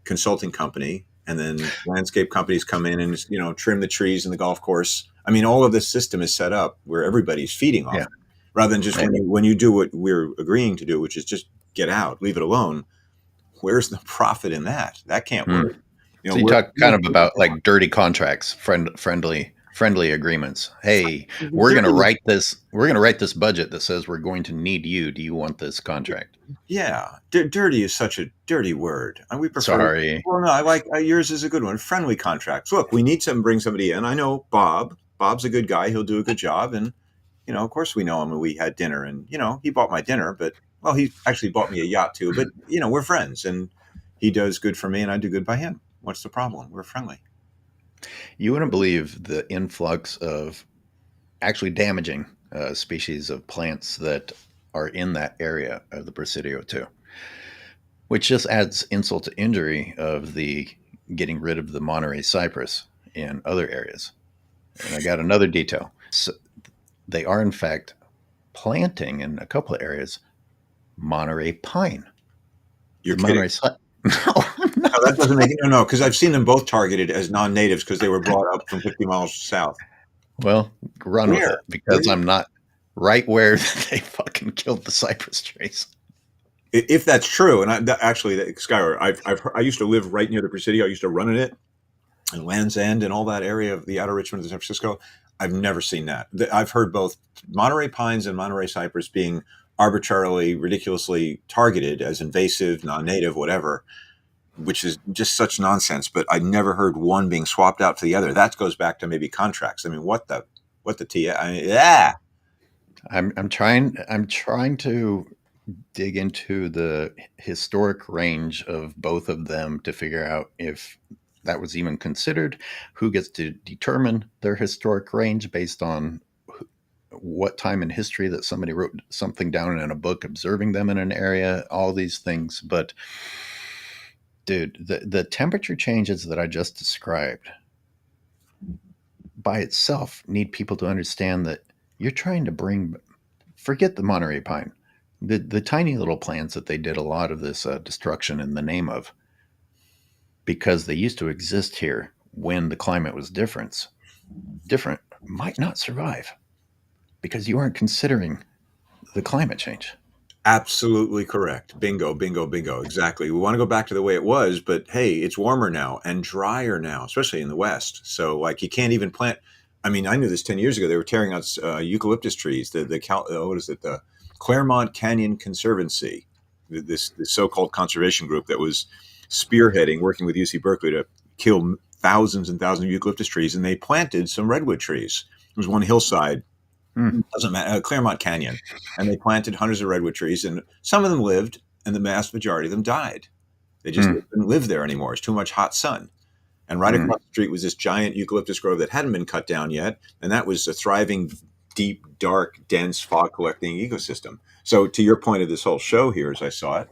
B: consulting company, and then landscape companies come in and trim the trees in the golf course. I mean, all of this system is set up where everybody's feeding off
A: Yeah.
B: it, rather than just
A: Yeah.
B: when you do what we're agreeing to do, which is just get out, leave it alone. Where's the profit in that? That can't
A: Hmm.
B: work.
A: So you talk kind of about like dirty contracts, friendly agreements. Hey, we're going to
B: dirty.
A: write this. We're going to write this budget that says we're going to need you. Do you want this contract?
B: Yeah, dirty is such a dirty word, and we prefer.
A: Sorry.
B: Well, no, I like yours is a good one. Friendly contracts. Look, we need to bring somebody in. I know Bob. Bob's a good guy. He'll do a good job, and of course, we know him. And we had dinner, and he bought my dinner, but well, he actually bought me a yacht too. But we're friends, and he does good for me, and I do good by him. What's the problem? We're friendly.
A: You wouldn't believe the influx of actually damaging species of plants that are in that area of the Presidio too, which just adds insult to injury of the getting rid of the Monterey cypress in other areas. And I got another detail. So they are in fact planting in a couple of areas Monterey pine.
B: You're
A: The
B: kidding.
A: Monterey no, I'm
B: No, that
A: not.
B: doesn't make no, because I've seen them both targeted as non-natives because they were brought up from 50 miles south.
A: Well, run with
B: Where?
A: it
B: Where?
A: because I'm not right where they fucking killed the cypress trees.
B: If that's true, and actually, Skyler, I used to live right near the Presidio. I used to run in it, and Land's End, and all that area of the outer Richmond and San Francisco. I've never seen that. I've heard both Monterey pines and Monterey cypress being arbitrarily, ridiculously targeted as invasive, non-native, whatever, which is just such nonsense. But I never heard one being swapped out for the other. That goes back to maybe contracts. I mean, what the T? I mean, yeah.
A: I'm trying to dig into the historic range of both of them to figure out if that was even considered, who gets to determine their historic range based on what time in history that somebody wrote something down in a book observing them in an area, all these things. But dude, the temperature changes that I just described by itself need people to understand that you're trying to bring, forget the Monterey pine, the tiny little plants that they did a lot of this destruction in the name of, because they used to exist here when the climate was different, might not survive because you aren't considering the climate change.
B: Absolutely correct. Bingo, bingo, bingo. Exactly. We want to go back to the way it was, but hey, it's warmer now and drier now, especially in the West. So, like, you can't even plant. I mean, I knew this 10 years ago. They were tearing out eucalyptus trees. What is it? The Claremont Canyon Conservancy, this so-called conservation group that was spearheading, working with UC Berkeley to kill thousands and thousands of eucalyptus trees, and they planted some redwood trees. There was one hillside,
A: Hmm.
B: doesn't matter, Claremont Canyon, and they planted hundreds of redwood trees, and some of them lived, and the vast majority of them died. They just
A: Hmm.
B: couldn't live there anymore. It's too much hot sun. And right
A: Hmm.
B: across the street was this giant eucalyptus grove that hadn't been cut down yet, and that was a thriving, deep, dark, dense fog collecting ecosystem. So, to your point of this whole show here, as I saw it,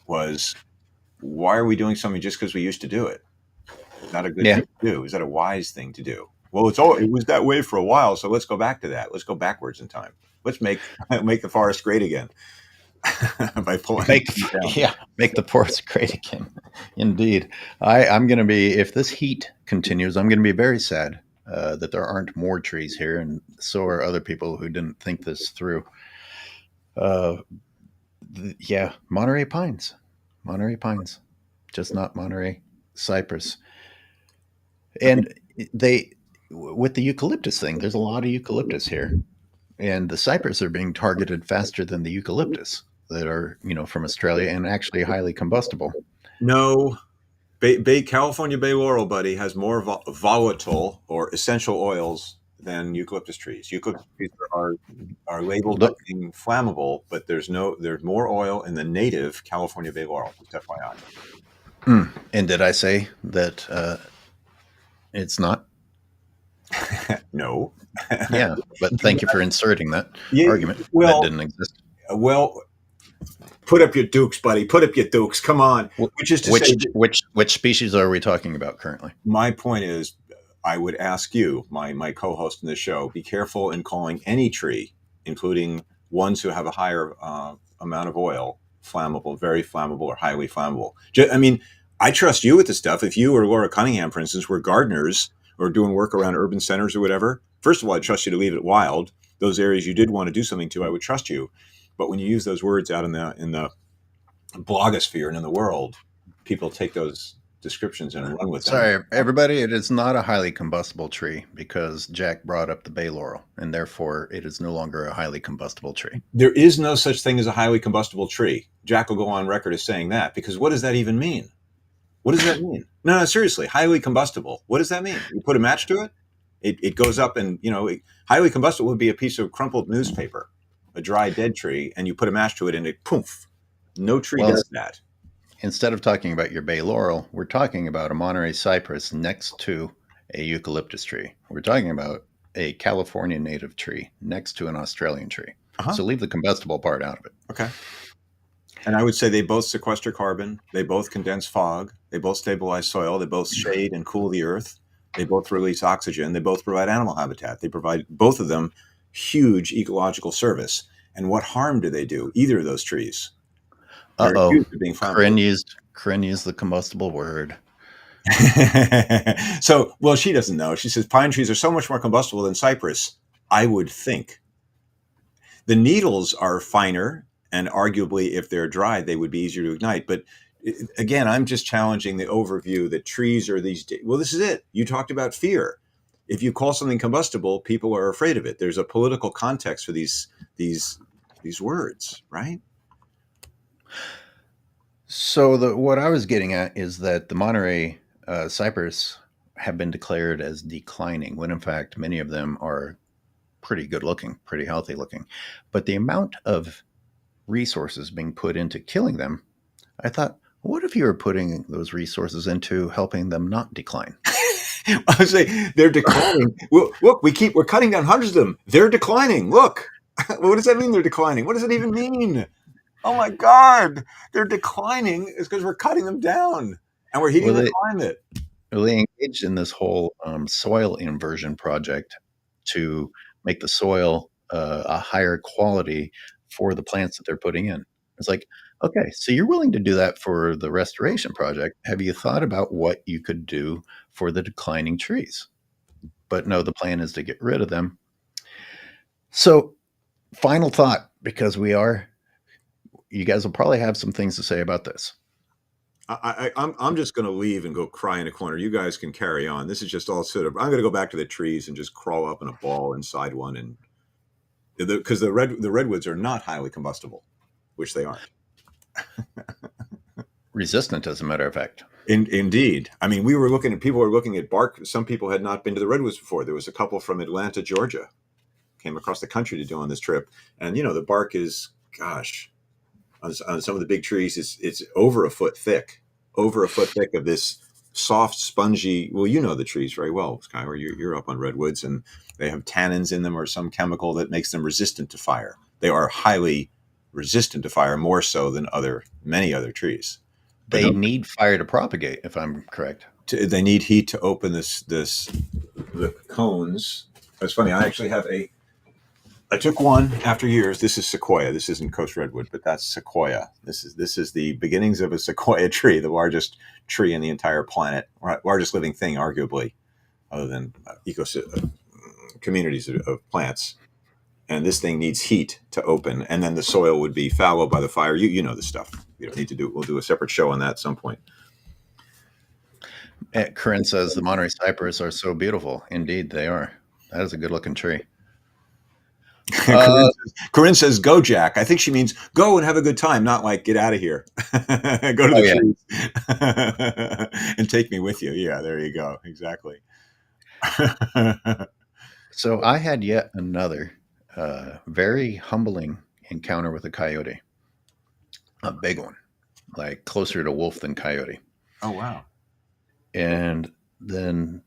B: was why are we doing something just because we used to do it? Is that a good
A: Yeah.
B: thing to do? Is that a wise thing to do? Well, it was that way for a while, so let's go back to that. Let's go backwards in time. Let's make make the forest great again by pulling
A: Make
B: it down.
A: yeah, make the forest great again. Indeed, I'm going to be, if this heat continues, I'm going to be very sad that there aren't more trees here, and so are other people who didn't think this through. Uh, yeah, Monterey pines, just not Monterey cypress. And they, with the eucalyptus thing, there's a lot of eucalyptus here, and the cypress are being targeted faster than the eucalyptus that are from Australia and actually highly combustible.
B: No, California Bay Laurel, buddy, has more volatile or essential oils than eucalyptus trees. Eucalyptus trees are labeled
A: Look,
B: as being flammable, but there's more oil in the native California bay laurel. Just FYI.
A: and did I say that it's not?
B: No.
A: Yeah, but thank you for inserting that
B: Yeah.
A: argument that
B: Well,
A: didn't exist.
B: well. Put up your dukes, buddy. Put up your dukes. Come on. Which is to say,
A: Which species are we talking about currently?
B: my point is, I would ask you, my co-host in the show, be careful in calling any tree, including ones who have a higher amount of oil, flammable, very flammable, or highly flammable. I mean, I trust you with this stuff. If you or Laura Cunningham, for instance, were gardeners or doing work around urban centers or whatever, first of all, I trust you to leave it wild. Those areas you did want to do something to, I would trust you. But when you use those words out in the blogosphere and in the world, people take those descriptions and run with them.
A: Sorry, everybody, it is not a highly combustible tree because Jack brought up the bay laurel, and therefore it is no longer a highly combustible tree.
B: There is no such thing as a highly combustible tree. Jack will go on record as saying that, because what does that even mean? What does that mean? No, seriously, highly combustible. What does that mean? You put a match to it, it goes up, and highly combustible would be a piece of crumpled newspaper, a dry dead tree, and you put a match to it, and it poof. No tree does that.
A: Instead of talking about your bay laurel, we're talking about a Monterey cypress next to a eucalyptus tree. We're talking about a California native tree next to an Australian tree. Uh-huh. So leave the combustible part out of it.
B: Okay. And I would say they both sequester carbon. They both condense fog. They both stabilize soil. They both shade and cool the earth. They both release oxygen. They both provide animal habitat. They provide, both of them, huge ecological service. And what harm do they do? Either of those trees.
A: Corinne used the combustible word.
B: So, well, she doesn't know. She says pine trees are so much more combustible than cypress. I would think. The needles are finer, and arguably, if they're dried, they would be easier to ignite. But again, I'm just challenging the overview that trees are these. Well, this is it. You talked about fear. If you call something combustible, people are afraid of it. There's a political context for these words, right?
A: So what I was getting at is that the Monterey cypress have been declared as declining, when in fact many of them are pretty good looking, pretty healthy looking. But the amount of resources being put into killing them, I thought, what if you were putting those resources into helping them not decline?
B: I was saying they're declining. Well, look, we're cutting down hundreds of them. They're declining. Look, what does that mean? They're declining. What does it even mean? Oh my God, they're declining. It's because we're cutting them down and we're heating the climate.
A: Well, they engaged in this whole soil inversion project to make the soil a higher quality for the plants that they're putting in. It's like, okay, so you're willing to do that for the restoration project. Have you thought about what you could do for the declining trees? But no, the plan is to get rid of them. So, final thought, because you guys will probably have some things to say about this.
B: I'm just going to leave and go cry in a corner. You guys can carry on. This is just all sort of. I'm going to go back to the trees and just crawl up in a ball inside one, and because the redwoods are not highly combustible, which they aren't.
A: Resistant, as a matter of fact.
B: Indeed. I mean, people were looking at bark. Some people had not been to the redwoods before. There was a couple from Atlanta, Georgia, came across the country to do on this trip, and the bark is, gosh, on some of the big trees, it's over a foot thick of this soft, spongy. Well, you know the trees very well, Skyler. You're up on redwoods, and they have tannins in them or some chemical that makes them resistant to fire. They are highly resistant to fire, more so than many other trees.
A: They need fire to propagate, if I'm correct.
B: They need heat to open the cones. It's funny. I actually have I took one after years. This is sequoia. This isn't Coast redwood, but that's sequoia. This is the beginnings of a sequoia tree, the largest tree in the entire planet, largest living thing, arguably, other than communities of plants. And this thing needs heat to open, and then the soil would be fallow by the fire. You know the stuff. You don't need to do it. We'll do a separate show on that at some point.
A: Corinne says the Monterey cypress are so beautiful. Indeed, they are. That is a good-looking tree.
B: Corinne says, "Go, Jack." I think she means go and have a good time, not like get out of here. Go to the trees and take me with you. Yeah, there you go. Exactly.
A: So I had yet another very humbling encounter with a coyote, a big one, like closer to wolf than coyote.
B: Oh wow.
A: And then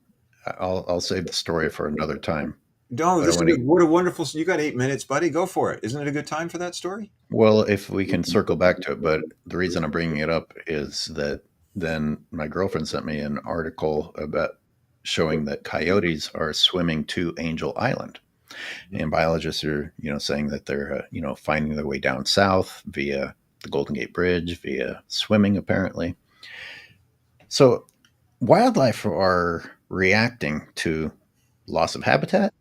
A: I'll save the story for another time.
B: No,
A: But I
B: this is
A: want to,
B: what a wonderful. You got 8 minutes, buddy. Go for it. Isn't it a good time for that story?
A: well, if we can circle back to it, but the reason I'm bringing it up is that then my girlfriend sent me an article about showing that coyotes are swimming to Angel Island. And biologists are, saying that they're, finding their way down south via the Golden Gate Bridge, via swimming, apparently. So wildlife are reacting to loss of habitat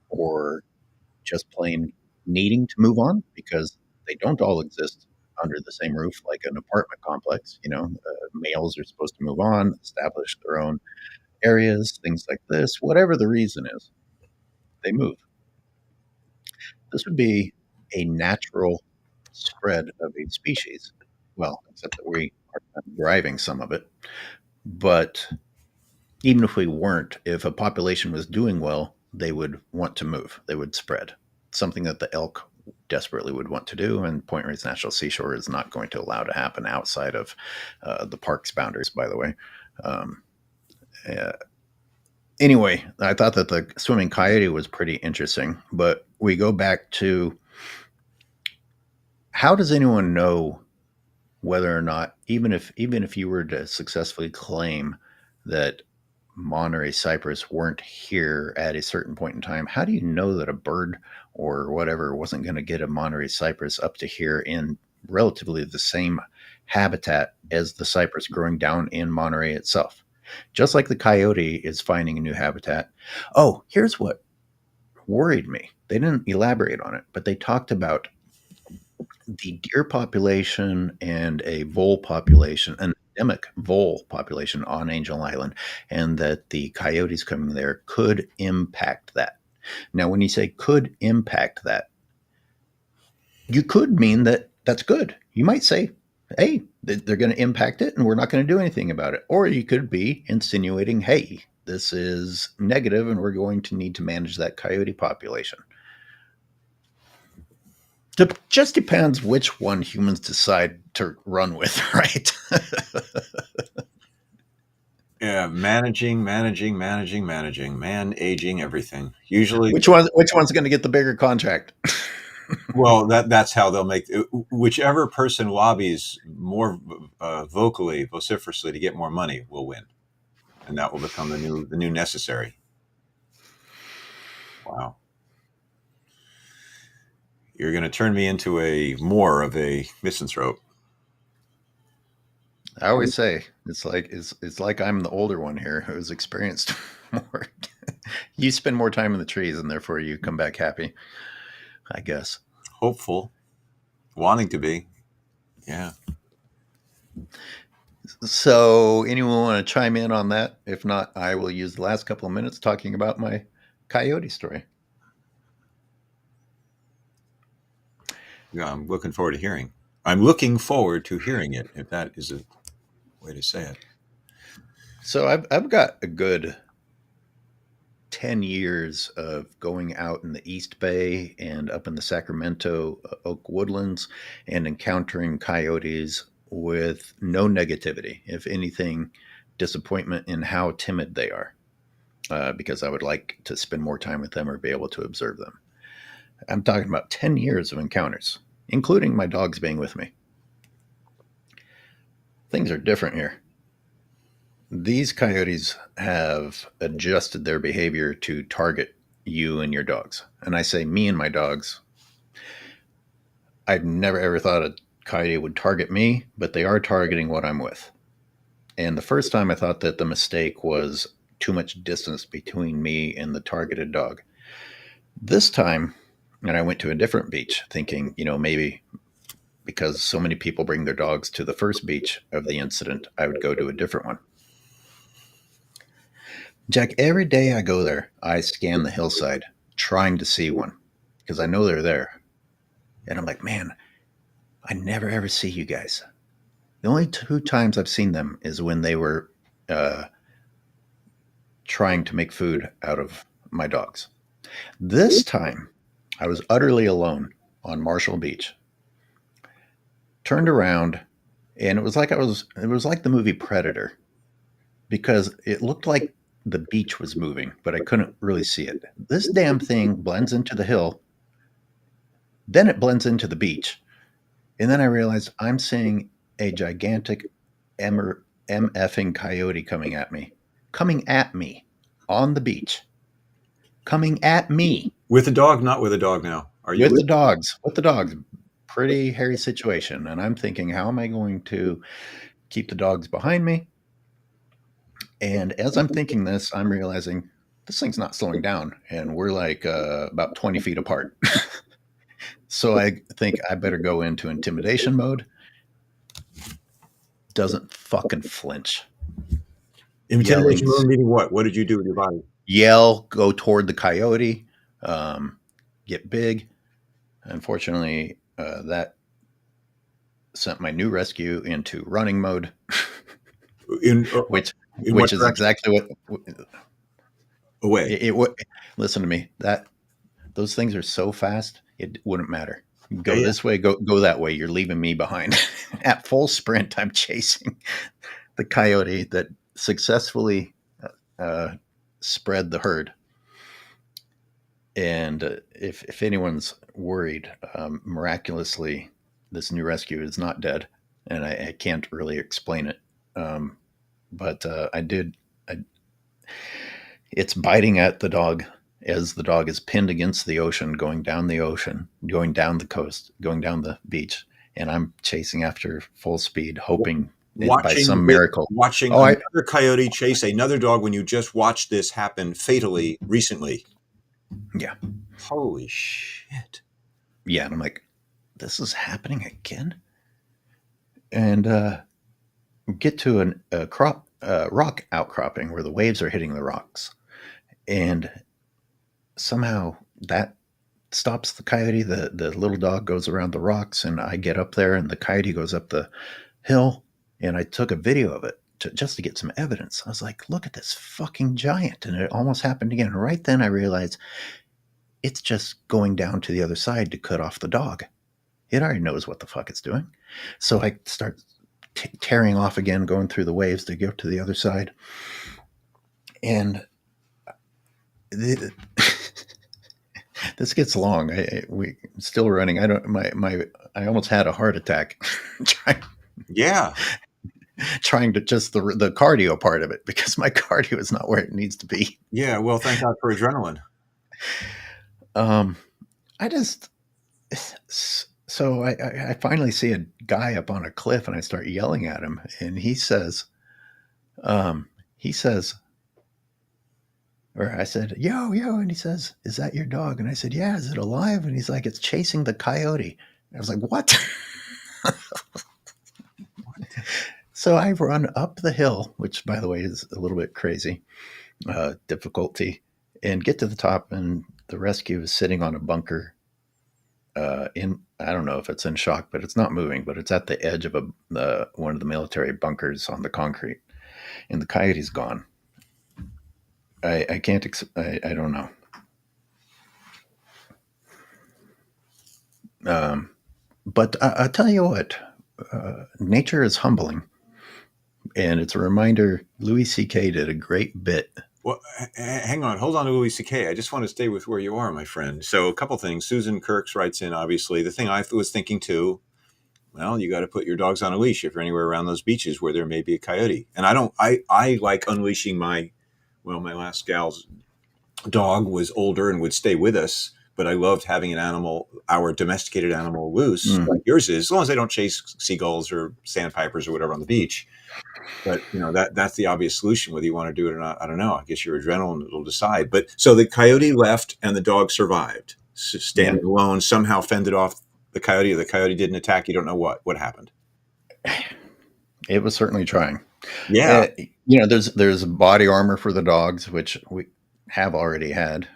A: or just plain needing to move on because they don't all exist under the same roof like an apartment complex. Males are supposed to move on, establish their own areas, things like this. Whatever the reason is, they move. This would be a natural spread of a species. Well, except that we are driving some of it. But even if we weren't, if a population was doing well, they would want to move, they would spread. Something that the elk desperately would want to do, and Point Reyes National Seashore is not going to allow to happen outside of the park's boundaries, by the way. Um, uh, anyway, I thought that the swimming coyote was pretty interesting, but we go back to how does anyone know whether or not, even if you were to successfully claim that Monterey cypress weren't here at a certain point in time, how do you know that a bird or whatever wasn't going to get a Monterey cypress up to here in relatively the same habitat as the cypress growing down in Monterey itself? Just like the coyote is finding a new habitat. Oh, here's what worried me. They didn't elaborate on it, but they talked about the deer population and a vole population, an endemic vole population on Angel Island, and that the coyotes coming there could impact that. Now, when you say could impact that, you could mean that that's good. You might say, hey, they're going to impact it and we're not going to do anything about it. Or you could be insinuating, hey, this is negative and we're going to need to manage that coyote population. Just depends which one humans decide to run with, right?
B: Yeah, managing, man aging everything. Usually,
A: Which one's going to get the bigger contract?
B: well, that's how they'll make whichever person lobbies more vocally, vociferously to get more money will win, and that will become the new necessary. Wow, you're going to turn me into a more of a misanthrope.
A: I always say it's like I'm the older one here who's experienced more. You spend more time in the trees, and therefore you come back happy, I guess.
B: Hopeful, wanting to be. Yeah.
A: So, anyone want to chime in on that? If not, I will use the last couple of minutes talking about my coyote story.
B: Yeah, I'm looking forward to hearing. I'm looking forward to hearing it, if that is a way to say it.
A: So, I've got a good 10 years of going out in the East Bay and up in the Sacramento Oak Woodlands and encountering coyotes with no negativity. If anything, disappointment in how timid they are, because I would like to spend more time with them or be able to observe them. I'm talking about 10 years of encounters, including my dogs being with me. Things are different here. These coyotes have adjusted their behavior to target you and your dogs. And I say me and my dogs. I've never ever thought a coyote would target me, but they are targeting what I'm with. And the first time I thought that the mistake was too much distance between me and the targeted dog. This time, and I went to a different beach thinking, maybe because so many people bring their dogs to the first beach of the incident, I would go to a different one. Jack, every day I go there, I scan the hillside trying to see one because I know they're there. And I'm like, man, I never ever see you guys. The only two times I've seen them is when they were uh, trying to make food out of my dogs. This time, I was utterly alone on Marshall Beach. Turned around, and it was like the movie Predator because it looked like the beach was moving, but I couldn't really see it. This damn thing blends into the hill, then it blends into the beach, and then I realized I'm seeing a gigantic MFing coyote coming at me on the beach, coming at me
B: With a dog, not with a dog now. Are you
A: with
B: with?
A: with the dogs. Pretty hairy situation. And I'm thinking, how am I going to keep the dogs behind me? And as I'm thinking this, I'm realizing this thing's not slowing down. And we're like about 20 feet apart. So I think I better go into intimidation mode. Doesn't fucking flinch.
B: Intimidation
A: Yelling,
B: mode meaning what? What did you do with your body?
A: yell, go toward the coyote, um, get big. Unfortunately, that sent my new rescue into running mode,
B: In
A: which
B: in what
A: is
B: direction?
A: exactly what
B: Away.
A: it would. Listen to me. That those things are so fast, it wouldn't matter.
B: Yeah,
A: Go
B: yeah.
A: this way, go that way. You're leaving me behind. At full sprint, I'm chasing the coyote that successfully uh, spread the herd. And if anyone's worried, miraculously, this new rescue is not dead, and I can't really explain it. Um, but I did. I, it's biting at the dog as the dog is pinned against the ocean, going down the coast, going down the beach, and I'm chasing after full speed, hoping by
B: Watching
A: some miracle.
B: watching
A: Oh, I
B: another coyote chase another dog when you just watched this happen fatally recently.
A: yeah,
B: Holy shit.
A: yeah, and I'm like, this is happening again, and get to a rock outcropping where the waves are hitting the rocks, and somehow that stops the coyote. The little dog goes around the rocks, and I get up there, and the coyote goes up the hill. And I took a video of it just to get some evidence. I was like, look at this fucking giant. And it almost happened again. And right then I realized it's just going down to the other side to cut off the dog. It already knows what the fuck it's doing. So I start tearing off again, going through the waves to get to the other side. And the, this gets long. We still running. I don't. I almost had a heart attack
B: Yeah.
A: trying to just the cardio part of it because my cardio is not where it needs to be.
B: Yeah. Well, thank God for adrenaline.
A: Um, I just so I finally see a guy up on a cliff and I start yelling at him and he says or I said yo and he says, is that your dog? And I said, yeah. Is it alive? And he's like, it's chasing the coyote. And I was like, what? So I run up the hill, which by the way is a little bit crazy difficulty, and get to the top, and the rescue is sitting on a bunker. In I don't know if it's in shock, but it's not moving. But it's at the edge of one of the military bunkers on the concrete, and the coyote's gone. I can't. I don't know. But I'll tell you what. Nature is humbling, and it's a reminder. Louis C.K. did a great bit.
B: Well, hang on. Hold on to Louis C.K. I just want to stay with where you are, my friend. So, a couple things. Susan Kirks writes in, obviously. The thing I was thinking too, well, you got to put your dogs on a leash if you're anywhere around those beaches where there may be a coyote. And I like unleashing my last gal's dog was older and would stay with us, but I loved having an animal, our domesticated animal, loose, like yours is, as long as they don't chase seagulls or sandpipers or whatever on the beach. But that's the obvious solution. Whether you want to do it or not, I don't know. I guess your adrenaline will decide. But so the coyote left and the dog survived,
A: Yeah,
B: standing alone, somehow fended off the coyote. Or the coyote didn't attack. You don't know what happened.
A: it was certainly trying.
B: Yeah.
A: There's body armor for the dogs, which we have already had.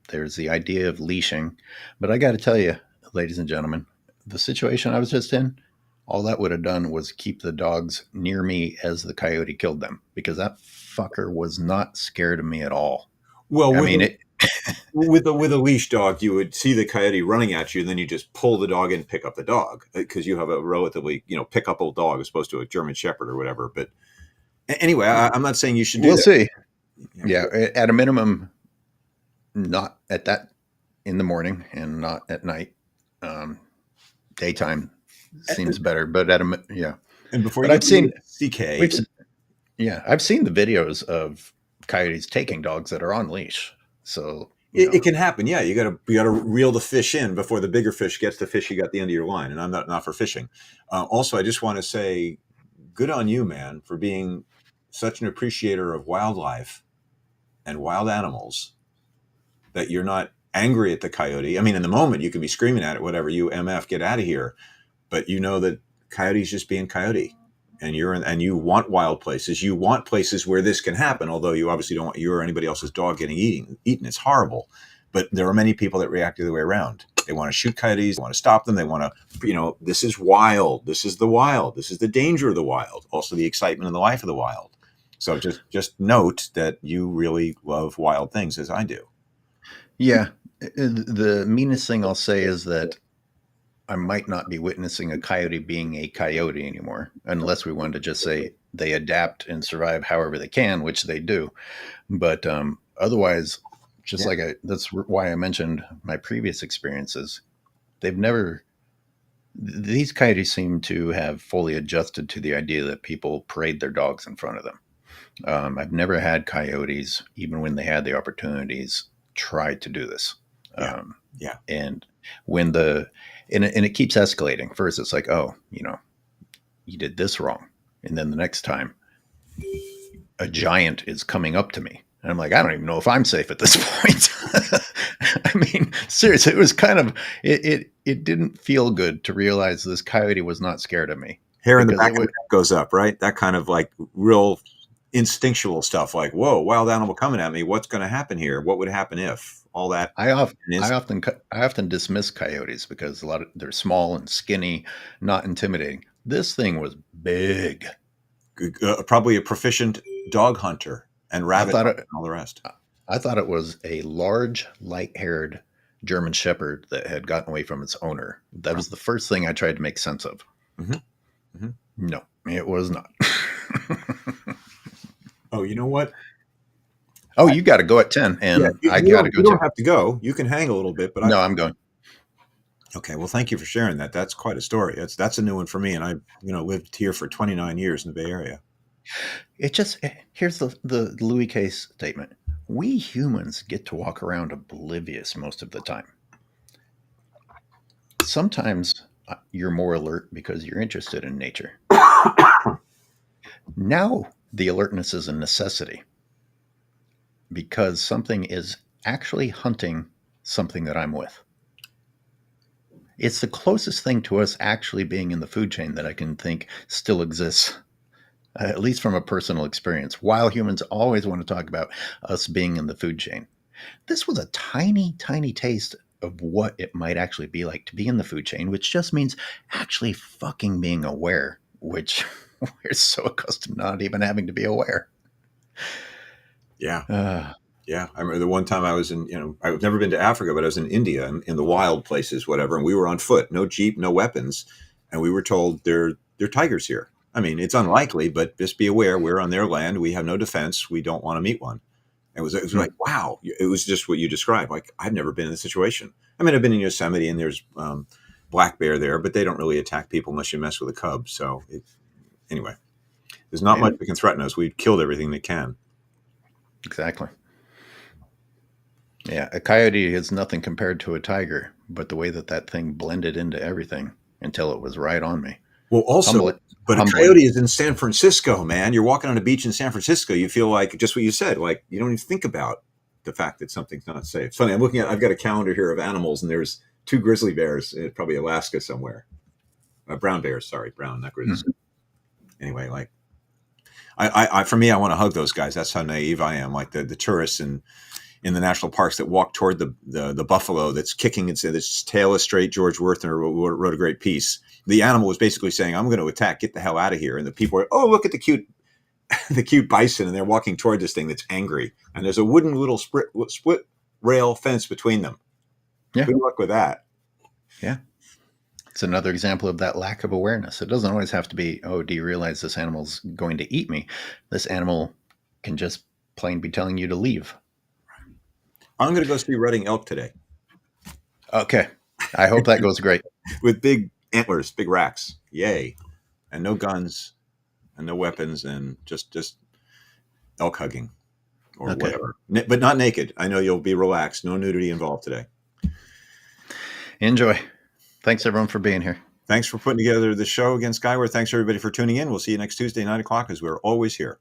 A: There's the idea of leashing, but I got to tell you, ladies and gentlemen, the situation I was just in, all that would have done was keep the dogs near me as the coyote killed them because that fucker was not scared of me at all.
B: Well,
A: I mean, it.
B: with a leash dog, you would see the coyote running at you, and then you just pull the dog in, and pick up the dog because you have a relatively pickupable dog as opposed to a German Shepherd or whatever. But anyway, I'm not saying you should do
A: We'll
B: that.
A: see.
B: Yeah.
A: Yeah, at a minimum, not at that in the morning and not at night. Daytime seems better, but yeah.
B: And before
A: But
B: you
A: I've
B: get to
A: seen
B: CK,
A: we've yeah, I've seen the videos of coyotes taking dogs that are on leash. So
B: it can happen. Yeah, you gotta reel the fish in before the bigger fish gets the fish you got at the end of your line. And I'm not for fishing. Also, I just want to say, good on you, man, for being such an appreciator of wildlife and wild animals that you're not angry at the coyote. I mean, in the moment, you can be screaming at it, whatever, you MF, get out of here. But you know that coyote's just being coyote. And and you want wild places. You want places where this can happen, although you obviously don't want you or anybody else's dog getting eaten. It's horrible. But there are many people that react the other way around. They want to shoot coyotes. They want to stop them. They want to, this is wild. This is the wild. This is the danger of the wild. Also the excitement and the life of the wild. So just note that you really love wild things, as I do.
A: yeah, the meanest thing I'll say is that I might not be witnessing a coyote being a coyote anymore, unless we wanted to just say they adapt and survive however they can, which they do. But otherwise, just
B: Yeah.
A: like that's why I mentioned my previous experiences. They've never, these coyotes seem to have fully adjusted to the idea that people parade their dogs in front of them. I've never had coyotes, even when they had the opportunities, try to do this.
B: Yeah.
A: Um,
B: Yeah.
A: and when and it keeps escalating. First, it's like, oh, you did this wrong, and then the next time, a giant is coming up to me, and I'm like, I don't even know if I'm safe at this point. I mean, seriously, it was kind of it didn't feel good to realize this coyote was not scared of me
B: Hair in the
A: because
B: back
A: it
B: of the
A: would.
B: neck goes up, right? That kind of like real instinctual stuff. Like, whoa, wild animal coming at me. What's going to happen here? What would happen if all that?
A: I often, I often dismiss coyotes because they're small and skinny, not intimidating. This thing was big.
B: Probably a proficient dog hunter and
A: I
B: rabbit
A: thought
B: hunter
A: it.
B: and all the rest.
A: I thought it was a large, light-haired German Shepherd that had gotten away from its owner. That was the first thing I tried to make sense of.
B: Mm-hmm. Mm-hmm.
A: No, it was not.
B: Oh, you know what?
A: Oh, you got to go at 10,
B: Yeah,
A: and I got to go
B: you don't
A: too.
B: have to go. You can hang a little bit, but
A: No, I'm going.
B: okay. Well, thank you for sharing that. That's quite a story. That's a new one for me, and I lived here for 29 years in the Bay Area.
A: Here's the Louis Case statement. We humans get to walk around oblivious most of the time. Sometimes you're more alert because you're interested in nature. Now the alertness is a necessity because something is actually hunting something that I'm with. It's the closest thing to us actually being in the food chain that I can think still exists, at least from a personal experience. While humans always want to talk about us being in the food chain, this was a tiny, tiny taste of what it might actually be like to be in the food chain, which just means actually fucking being aware, which we're so accustomed not even having to be aware.
B: Yeah. Yeah, I remember the one time I was I've never been to Africa, but I was in India in the wild places, whatever, and we were on foot, no jeep, no weapons, and we were told there are tigers here. I mean, it's unlikely, but just be aware, we're on their land, we have no defense, we don't want to meet one. It was like, wow, it was just what you described. Like, I've never been in this situation. I mean, I've been in Yosemite and there's black bear there, but they don't really attack people unless you mess with a cub. So anyway, there's not much that can threaten us. We've killed everything that can.
A: Exactly. Yeah, a coyote is nothing compared to a tiger, but the way that thing blended into everything until it was right on me.
B: Well, also, but a coyote is in San Francisco, man. You're walking on a beach in San Francisco. You feel like just what you said, like you don't even think about the fact that something's not safe. It's funny. I've got a calendar here of animals, and there's 2 grizzly bears in probably Alaska somewhere. Brown bears, sorry, brown, not grizzlies. Mm-hmm. Anyway, like for me, I want to hug those guys. That's how naive I am. Like the tourists in the national parks that walk toward the buffalo that's kicking its tail is straight. George Werthner wrote a great piece. The animal was basically saying, "I'm going to attack. Get the hell out of here." And the people are, "Oh, look at the cute bison," and they're walking toward this thing that's angry. And there's a wooden little split rail fence between them.
A: Yeah.
B: Good luck with that.
A: Yeah. It's another example of that lack of awareness. It doesn't always have to be, oh, do you realize this animal's going to eat me? This animal can just plain be telling you to leave.
B: I'm going to go see rutting elk today
A: Okay. I hope that goes great.
B: with big antlers, big racks. Yay. And no guns and no weapons and just elk hugging or
A: Okay.
B: whatever. But not naked. I know you'll be relaxed. No nudity involved today.
A: Enjoy. Thanks, everyone, for being here.
B: Thanks for putting together the show again, Skyler. Thanks, everybody, for tuning in. We'll see you next Tuesday, 9 o'clock, as we're always here.